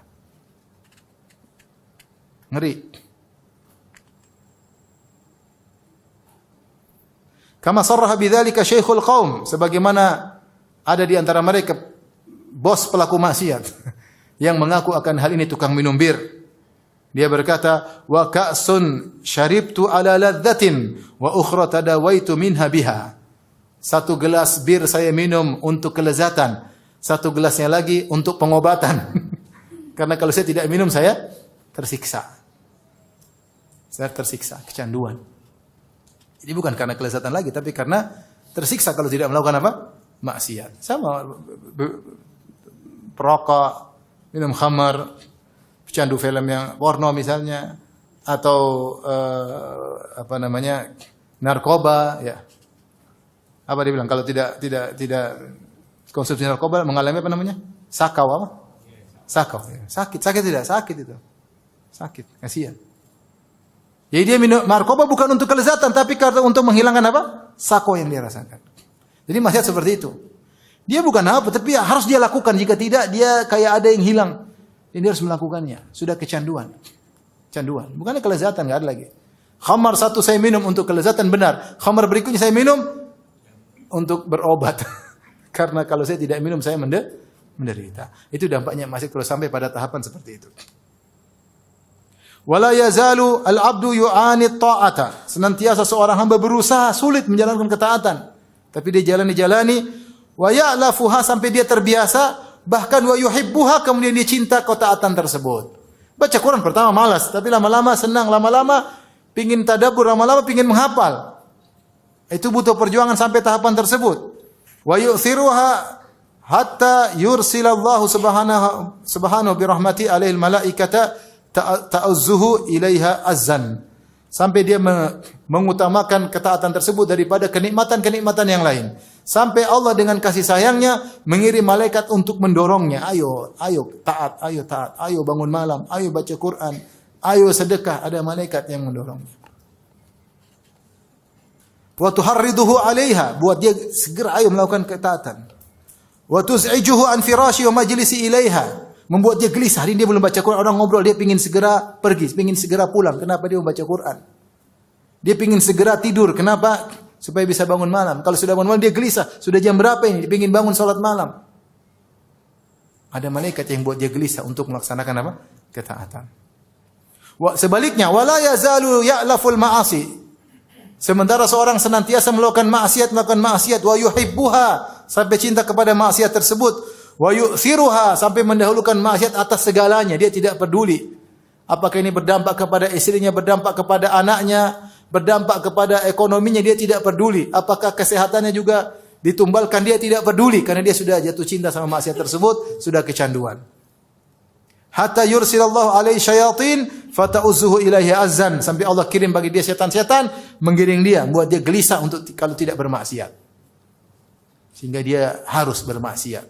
Ngeri. Kama sarraha bidzalika Syekhul Qaum, sebagaimana ada di antara mereka bos pelaku maksiat yang mengaku akan hal ini tukang minum bir. Dia berkata, wa ka'sun syaribtu ala ladzatin wa ukhra tadawaitu minha biha. Satu gelas bir saya minum untuk kelezatan, satu gelasnya lagi untuk pengobatan. Karena kalau saya tidak minum saya tersiksa. Saya tersiksa, kecanduan. Ini bukan karena kelezatan lagi, tapi karena tersiksa kalau tidak melakukan apa? Maksiat. Sama perokok, minum khamar, pecandu film yang porno misalnya, atau narkoba, ya. Apa dia bilang? Kalau tidak konsumsi narkoba mengalami apa namanya? Sakau apa? Sakau. Ya. Sakit tidak? Sakit itu. Sakit, kasihan. Jadi dia minum narkoba bukan untuk kelezatan, tapi karena untuk menghilangkan apa? Sakau yang dia rasakan. Jadi maksiat seperti itu. Dia bukan apa, tapi harus dia lakukan. Jika tidak, dia kayak ada yang hilang. Jadi dia harus melakukannya. Sudah kecanduan. Canduan. Bukannya kelezatan, nggak ada lagi. Khamar satu saya minum untuk kelezatan, benar. Khamar berikutnya saya minum untuk berobat. Karena kalau saya tidak minum, saya menderita. Itu dampaknya maksiat kalau sampai pada tahapan seperti itu. Wala yazalu al-'abdu yu'ani ta'ata. Senantiasa seorang hamba berusaha sulit menjalankan ketaatan. Tapi dia jalani wa ya'lafuha, sampai dia terbiasa, bahkan wa yuhibbuha, kemudian dia cinta ketaatan tersebut. Baca Quran pertama malas, tapi lama-lama senang, lama-lama pingin tadabbur, lama-lama pingin menghafal. Itu butuh perjuangan sampai tahapan tersebut. Wa yu'thiruha hatta yursilallahu subhanahu bi rahmati alaihil malaikata ta'azzuhu ilaiha azzan. Sampai dia mengutamakan ketaatan tersebut daripada kenikmatan-kenikmatan yang lain. Sampai Allah dengan kasih sayangnya mengirim malaikat untuk mendorongnya. Ayo taat, ayo bangun malam, ayo baca Quran, ayo sedekah. Ada malaikat yang mendorongnya. Wa tuharriduhu 'alaiha, buat dia segera ayo melakukan ketaatan. Wa tuz'ijuhu an firashi wa majlisi ilaiha, membuat dia gelisah. Hari ini dia belum baca Quran, orang ngobrol, dia pingin segera pergi, pingin segera pulang. Kenapa dia membaca Quran? Dia pingin segera tidur. Kenapa? Supaya bisa bangun malam. Kalau sudah bangun malam dia gelisah. Sudah jam berapa ini? Dia pingin bangun salat malam. Ada malaikat yang buat dia gelisah untuk melaksanakan apa? Ketaatan. Sebaliknya, wala yazalu ya'laful ma'asi. Sementara seorang senantiasa melakukan maksiat, wa yuhibbuha, sampai cinta kepada maksiat tersebut. Wa yu'thiruha, sampai mendahulukan maksiat atas segalanya. Dia tidak peduli. Apakah ini berdampak kepada istrinya, berdampak kepada anaknya, berdampak kepada ekonominya, dia tidak peduli. Apakah kesehatannya juga ditumbalkan, dia tidak peduli. Karena dia sudah jatuh cinta sama maksiat tersebut, sudah kecanduan. Hatta yursilallahu alaihi syayatin fata'uzzuhu ilaihi azzan. Sampai Allah kirim bagi dia setan-setan, menggiring dia, membuat dia gelisah untuk kalau tidak bermaksiat. Sehingga dia harus bermaksiat.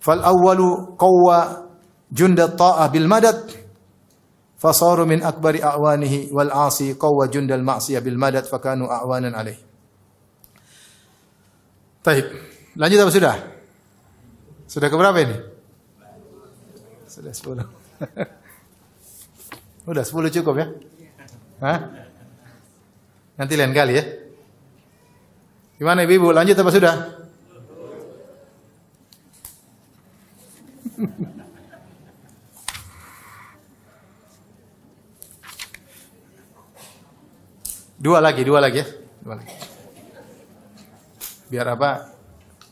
Fal awwalu qawwa jundat ta'ah bil madad fasaru min akbari a'wanihi wal 'asi qawwa jundal ma'siyah bil madad fakanu a'wanan alaihi. Baik, lanjut apa sudah? Sudah ke berapa ini? Sudah 10. Udah 10 cukup ya? Hah? Nanti lain kali ya. Gimana Ibu? Lanjut apa sudah? Dua lagi ya. Dua lagi. Biar apa?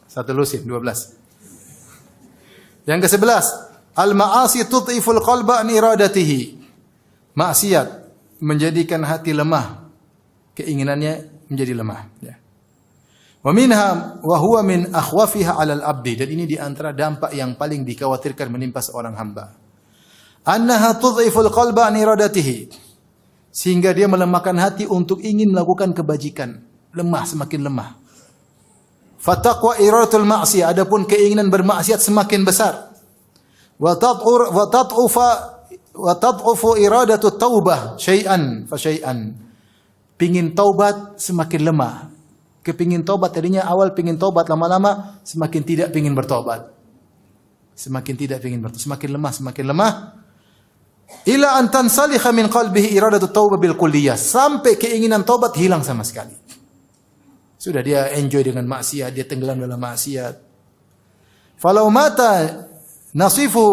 Satu lusin, 12. Yang ke-11, al-ma'asi tud'iful qalba an iradatihi. Maksiat menjadikan hati lemah keinginannya menjadi lemah. Ya. Wa minha wa huwa min akhwafiha 'alal abdi, dan ini di antara dampak yang paling dikhawatirkan menimpa seorang hamba. Annaha tudhiful qalba an iradatihi, sehingga dia melemahkan hati untuk ingin melakukan kebajikan, lemah, semakin lemah. Fataqwa iradatul ma'siyah, adapun keinginan bermaksiat semakin besar. Wa tad'ufu iradatu taubah syai'an fa syai'an. Pingin taubat semakin lemah. Kepingin taubat tadinya awal pingin taubat, lama-lama semakin tidak pingin bertobat. Semakin tidak pingin bertobat, semakin lemah, semakin lemah. Ila an tansalikha min qalbihi iradatu taubah bil kulliyah, sampai keinginan taubat hilang sama sekali. Sudah dia enjoy dengan maksiat, dia tenggelam dalam maksiat. Falau mata nasifu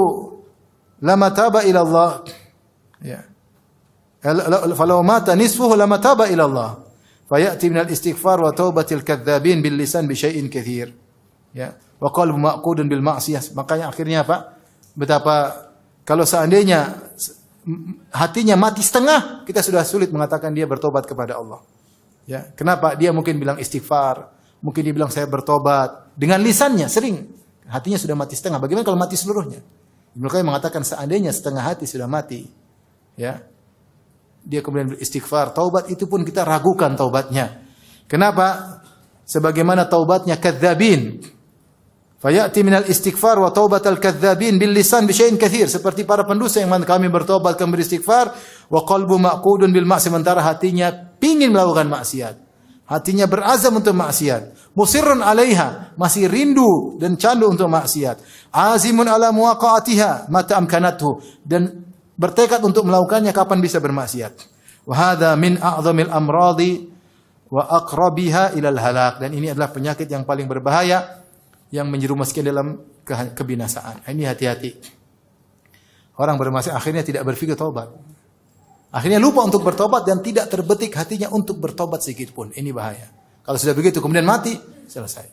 lama taba ila Allah. Ya. Falau mata nisfuhu lama taba ila Allah. Fayati minal istighfar wa taubatil kadzdzabin bil lisan bi syai'in katsir. Ya. Wa qalbu maqudun bil ma'siyah. Makanya akhirnya apa? Betapa kalau seandainya hatinya mati setengah, kita sudah sulit mengatakan dia bertobat kepada Allah. Ya, kenapa? Dia mungkin bilang istighfar, mungkin dia bilang saya bertobat dengan lisannya sering, hatinya sudah mati setengah. Bagaimana kalau mati seluruhnya? Ibnu Qayyim mengatakan seandainya setengah hati sudah mati, ya, dia kemudian beristighfar, taubat itu pun kita ragukan taubatnya. Kenapa? Sebagaimana taubatnya kadzdzabin. Fayati minal istighfar wa taubatal kadzdzabin bil lisan bi syai'in katsir, seperti para pendusta yang kami bertobat, kami beristighfar, wa qalbu maqudun bil ma'siyah, sementara hatinya pingin melakukan maksiat. Hatinya berazam untuk maksiat. Musirrun 'alaiha, masih rindu dan candu untuk maksiat. Azimun 'ala muwaqa'atiha mata amkanathu, dan bertekad untuk melakukannya kapan bisa bermaksiat. Wa hadza min a'zamil amradi wa aqrabiha ilal halak, dan ini adalah penyakit yang paling berbahaya yang menjerumuskan dalam kebinasaan. Ini hati-hati. Orang bermaksiat akhirnya tidak berpikir taubat. Akhirnya lupa untuk bertobat dan tidak terbetik hatinya untuk bertobat sedikit pun. Ini bahaya. Kalau sudah begitu kemudian mati, selesai.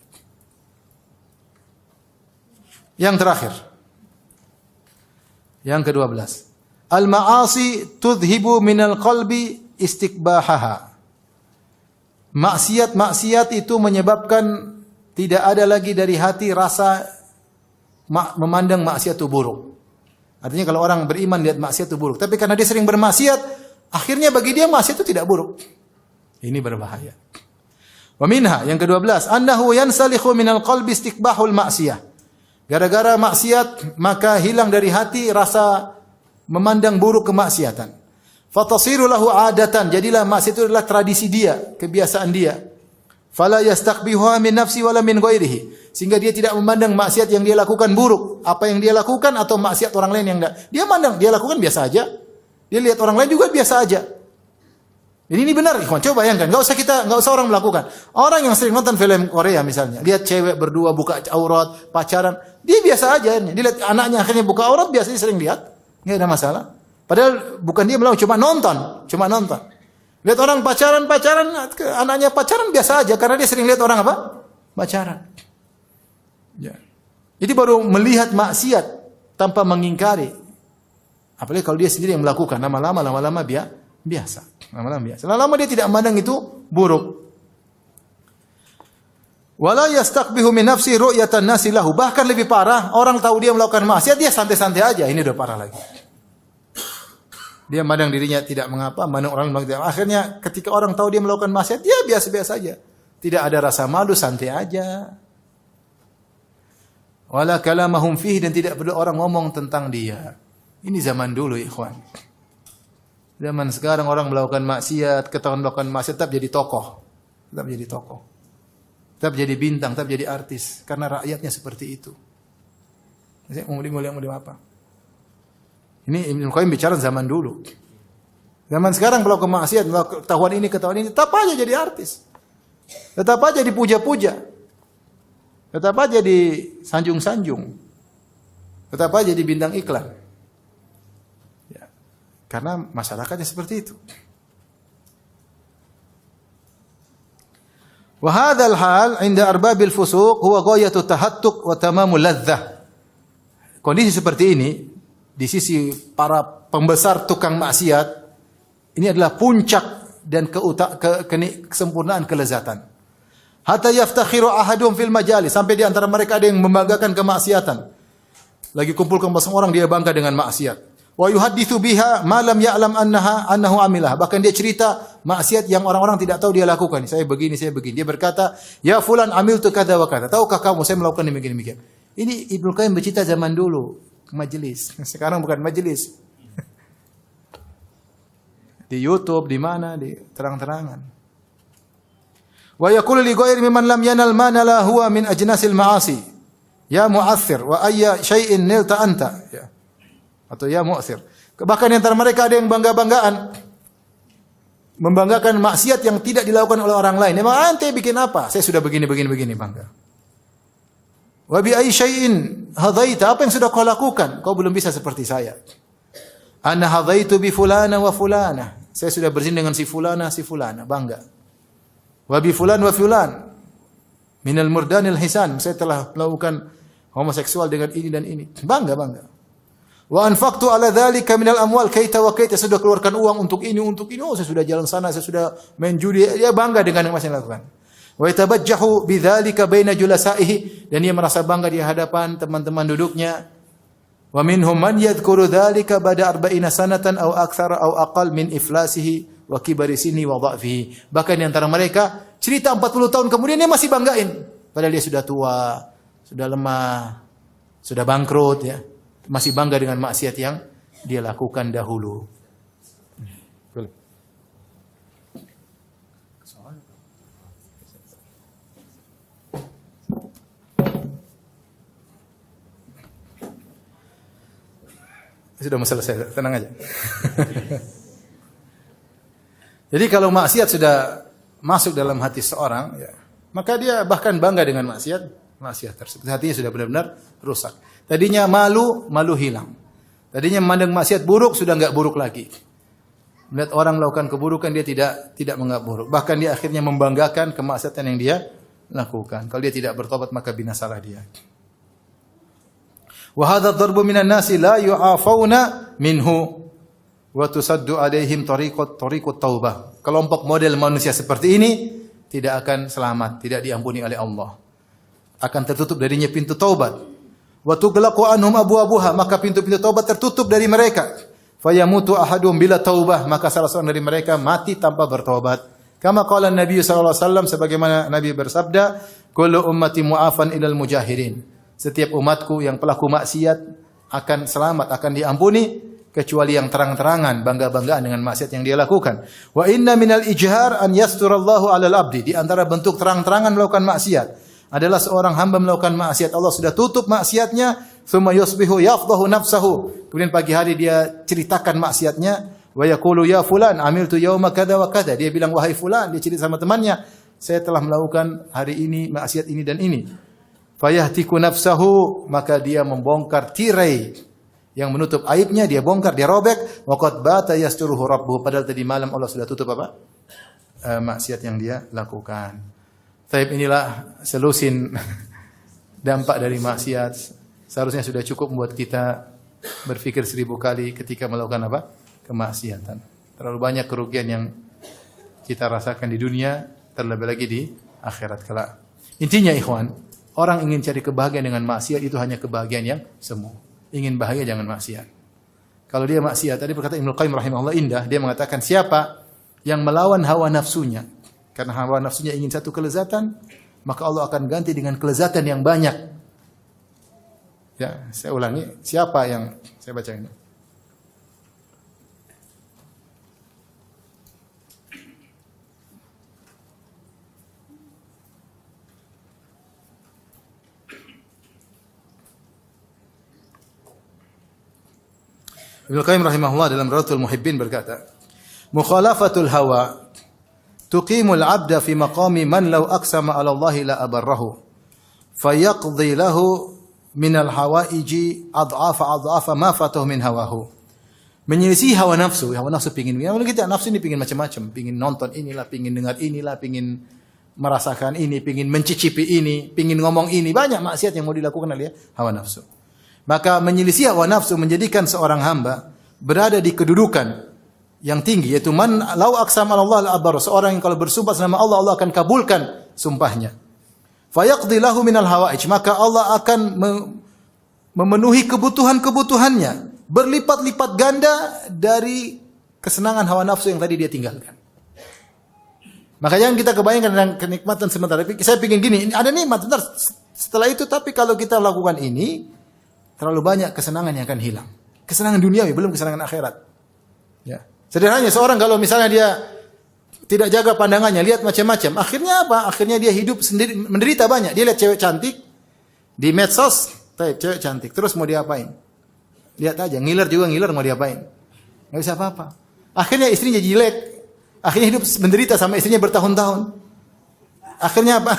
Yang terakhir. Yang ke-12. Al-ma'asi tudhibu minal qalbi istiqbahaha. Maksiat itu menyebabkan tidak ada lagi dari hati rasa memandang maksiat itu buruk. Artinya kalau orang beriman lihat maksiat itu buruk, tapi karena dia sering bermaksiat, akhirnya bagi dia maksiat itu tidak buruk. Ini berbahaya. Wa minha, yang ke-12, annahu yansalikhu minal qalbi istiqbahul ma'siyah. Gara-gara maksiat maka hilang dari hati rasa memandang buruk kemaksiatan. Fatasiru lahu adatan, jadilah maksiat itu adalah tradisi dia, kebiasaan dia. Fala yastaqbihuha min nafsi wala min ghairihi, sehingga dia tidak memandang maksiat yang dia lakukan buruk, apa yang dia lakukan atau maksiat orang lain yang enggak. Dia mandang dia lakukan biasa aja. Dia lihat orang lain juga biasa aja. Ini benar, ikhwan. Coba bayangkan, enggak usah orang melakukan. Orang yang sering nonton film Korea misalnya, lihat cewek berdua buka aurat, pacaran, dia biasa aja. Dia lihat anaknya akhirnya buka aurat, biasanya sering lihat, enggak ada masalah. Padahal bukan dia melakukan, cuma nonton. Lihat orang pacaran, anaknya pacaran biasa aja karena dia sering lihat orang apa? Pacaran. Ya. Jadi baru melihat maksiat tanpa mengingkari. Apalagi kalau dia sendiri yang melakukan, lama-lama biasa. Lama-lama dia tidak memandang itu buruk. Wala yastaqbihu min nafsi ru'yatan nasi lahu. Bahkan lebih parah, orang tahu dia melakukan maksiat, dia santai-santai aja. Ini udah parah lagi. Dia memandang dirinya tidak mengapa, memandang orang melakukan. Akhirnya ketika orang tahu dia melakukan maksiat, dia biasa-biasa saja. Tidak ada rasa malu, santai aja. Wala kalamahum fihi, dan tidak perlu orang ngomong tentang dia. Ini zaman dulu, ikhwan. Zaman sekarang orang melakukan maksiat, ketahuan melakukan maksiat, tetap jadi tokoh. Tetap jadi bintang, tetap jadi artis. Karena rakyatnya seperti itu. Mau apa? Ini Ibnu Qayyim bicara zaman dulu. Zaman sekarang kalau kemaksiat, ketahuan ini, tetap aja jadi artis. Tetap aja dipuja-puja. Tetap aja disanjung-sanjung. Tetap aja di bintang iklan. Ya. Karena masyarakatnya seperti itu. Wa hadzal hal 'inda arbabil fusuq huwa ghayatu tahattuq wa tamamul ladzah. Kondisi seperti ini di sisi para pembesar tukang maksiat, ini adalah puncak dan kesempurnaan kelezatan. Hatta yaftakhiru ahadum fil majalis, sampai di antara mereka ada yang membanggakan kemaksiatan. Lagi kumpul bersama orang dia bangga dengan maksiat. Wa yuhadditsu biha ma lam ya'lam annahu amilah. Bahkan dia cerita maksiat yang orang-orang tidak tahu dia lakukan. Saya begini. Dia berkata, "Ya fulan amiltu kadza wa kadza." Tahukah kamu saya melakukan demikian. Ini Ibnu Qayyim bercerita zaman dulu, majelis. Sekarang bukan majelis. Di YouTube, di mana, di terang-terangan. Wa yaqulu li ghairi mimman lam yanal ma nala huwa min ajnasil ma'asi. Ya mu'athir wa ayya syai'in nilta anta. Ya. Atau ya mu'athir. Bahkan di antara mereka ada yang bangga-banggaan. Membanggakan maksiat yang tidak dilakukan oleh orang lain. Memang ante bikin apa? Saya sudah begini bangga. Wa bi ayyi syai'in hadaita, apa yang sudah kau lakukan? Kau belum bisa seperti saya. Ana hadaitu bi fulana wa fulana. Saya sudah berzina dengan si fulana, bangga. Wa bi fulan wa fulan minal murdanil hisan. Saya telah melakukan homoseksual dengan ini dan ini. Bangga. Wa anfaqtu ala dzalika minal amwal kaita wa kaita. Saya sudah keluarkan uang untuk ini. Oh, saya sudah jalan sana, saya sudah main judi. Dia bangga dengan yang masih lakukan. Wa yatabajjahu bidzalika baina julasaihi, dan dia merasa bangga di hadapan teman-teman duduknya. Wa minhum man yadhkuru dzalika ba'da 40 sanatan aw aktsara aw aqal min iflasihi wa kibari sinni wa dha'fihi. Bahkan di antara mereka cerita 40 tahun kemudian dia masih banggain, padahal dia sudah tua, sudah lemah, sudah bangkrut ya. Masih bangga dengan maksiat yang dia lakukan dahulu. Sudah selesai, tenang aja. Jadi kalau maksiat sudah masuk dalam hati seorang, ya, maka dia bahkan bangga dengan maksiat tersebut. Hatinya sudah benar-benar rusak. Tadinya malu hilang. Tadinya memandang maksiat buruk, sudah enggak buruk lagi. Melihat orang melakukan keburukan, dia tidak menganggap buruk. Bahkan dia akhirnya membanggakan kemaksiatan yang dia lakukan. Kalau dia tidak bertobat, maka binasalah dia. Wa hadha ad-darbu minan nasi la yu'afawna minhu wa tusaddu alaihim tariqut taubah. Kelompok model manusia seperti ini tidak akan selamat, tidak diampuni oleh Allah. Akan tertutup darinya pintu taubat. Wa tughlaqu anhum abwabuha, maka pintu-pintu taubat tertutup dari mereka. Fayamutu ahadum bila taubah, maka salah seorang dari mereka mati tanpa bertobat. Kama qala Nabi sallallahu alaihi wasallam, sebagaimana Nabi bersabda, kullu ummati mu'afan ilal mujahirin. Setiap umatku yang pelaku maksiat akan selamat, akan diampuni, kecuali yang terang-terangan bangga-banggaan dengan maksiat yang dia lakukan. Wa inna minal ijhar an yasturallahu 'alal abdi. Di antara bentuk terang-terangan melakukan maksiat adalah seorang hamba melakukan maksiat, Allah sudah tutup maksiatnya, tsumma yusbihu yafdahu nafsahu. Kemudian pagi hari dia ceritakan maksiatnya, wa yaqulu ya fulan amiltu yauma kadza wa kadza. Dia bilang wahai fulan, dia cerita sama temannya, saya telah melakukan hari ini maksiat ini dan ini. Fayahtiku nafsahu, maka dia membongkar tirai yang menutup aibnya, dia bongkar, dia robek. Wa qad bata yasturuhu rabbuhu, padahal tadi malam Allah sudah tutup apa? Maksiat yang dia lakukan. Taib, inilah selusin dampak dari maksiat. Seharusnya sudah cukup membuat kita berpikir 1000 kali ketika melakukan apa? Kemaksiatan. Terlalu banyak kerugian yang kita rasakan di dunia, terlebih lagi di akhirat kelak. Intinya ikhwan, orang ingin cari kebahagiaan dengan maksiat itu hanya kebahagiaan yang semu. Ingin bahagia jangan maksiat. Kalau dia maksiat, tadi berkata Ibnu Qayyim rahimahullah indah, dia mengatakan siapa yang melawan hawa nafsunya, karena hawa nafsunya ingin satu kelezatan, maka Allah akan ganti dengan kelezatan yang banyak. Ya, saya ulangi, siapa yang saya baca ini? Ibnu Qayyim rahimahullah dalam Rawdatul Muhibbin berkata, mukhalafatul hawa tuqimul 'abda fi maqami man law aqsama 'ala Allah la abarrahu fayaqdi lahu minal hawaiji adhafa ma fatahu min hawahu. Menyelisih hawa nafsu pingin. Kalau kita nafsu ini pingin macam-macam, pingin nonton inilah, pingin dengar inilah, pingin merasakan ini, pingin mencicipi ini, pingin ngomong ini, banyak maksiat yang mau dilakukan oleh hawa nafsu. Maka menyelisih hawa nafsu menjadikan seorang hamba berada di kedudukan yang tinggi, yaitu man lau aqsama Allah al-abar, seorang yang kalau bersumpah nama Allah, Allah akan kabulkan sumpahnya. Fayaqdi lahu minal hawaij, maka Allah akan memenuhi kebutuhan-kebutuhannya berlipat-lipat ganda dari kesenangan hawa nafsu yang tadi dia tinggalkan. Maka jangan kita kebayangkan dengan kenikmatan sementara. Saya pingin gini, ada nikmat benar setelah itu, tapi kalau kita lakukan ini, terlalu banyak kesenangan yang akan hilang. Kesenangan duniawi, belum kesenangan akhirat. Ya. Sederhananya seorang kalau misalnya dia tidak jaga pandangannya, lihat macam-macam, akhirnya apa? Akhirnya dia hidup sendiri, menderita banyak. Dia lihat cewek cantik di medsos, cewek cantik, terus mau diapain? Lihat aja, ngiler juga ngiler, mau diapain? Nggak bisa apa-apa. Akhirnya istrinya jelek. Akhirnya hidup menderita sama istrinya bertahun-tahun. Akhirnya apa?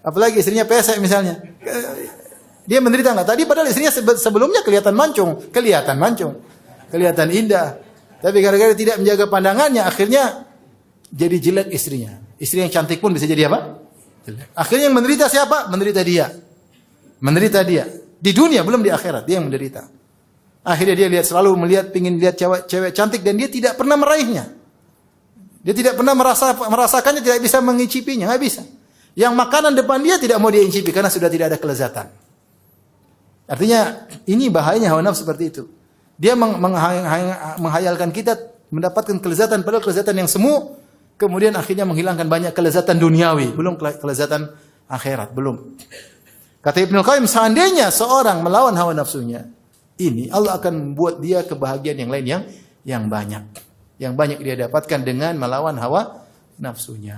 Apalagi istrinya pesek misalnya. Dia menderita enggak? Tadi padahal istrinya sebelumnya kelihatan mancung. Kelihatan indah. Tapi gara-gara tidak menjaga pandangannya, akhirnya jadi jelek istrinya. Istri yang cantik pun bisa jadi apa? Jelek. Akhirnya yang menderita siapa? Menderita dia. Di dunia, belum di akhirat. Dia yang menderita. Akhirnya dia selalu pingin lihat cewek cantik dan dia tidak pernah meraihnya. Dia tidak pernah merasakannya, tidak bisa mengicipinya, nggak bisa. Yang makanan depan dia tidak mau dia icipi karena sudah tidak ada kelezatan. Artinya ini bahayanya hawa nafsu seperti itu. Dia menghayalkan kita mendapatkan kelezatan padahal kelezatan yang semu, kemudian akhirnya menghilangkan banyak kelezatan duniawi, belum kelezatan akhirat, belum. Kata Ibnu Qayyim, seandainya seorang melawan hawa nafsunya, ini Allah akan membuat dia kebahagiaan yang lain yang banyak. Yang banyak dia dapatkan dengan melawan hawa nafsunya.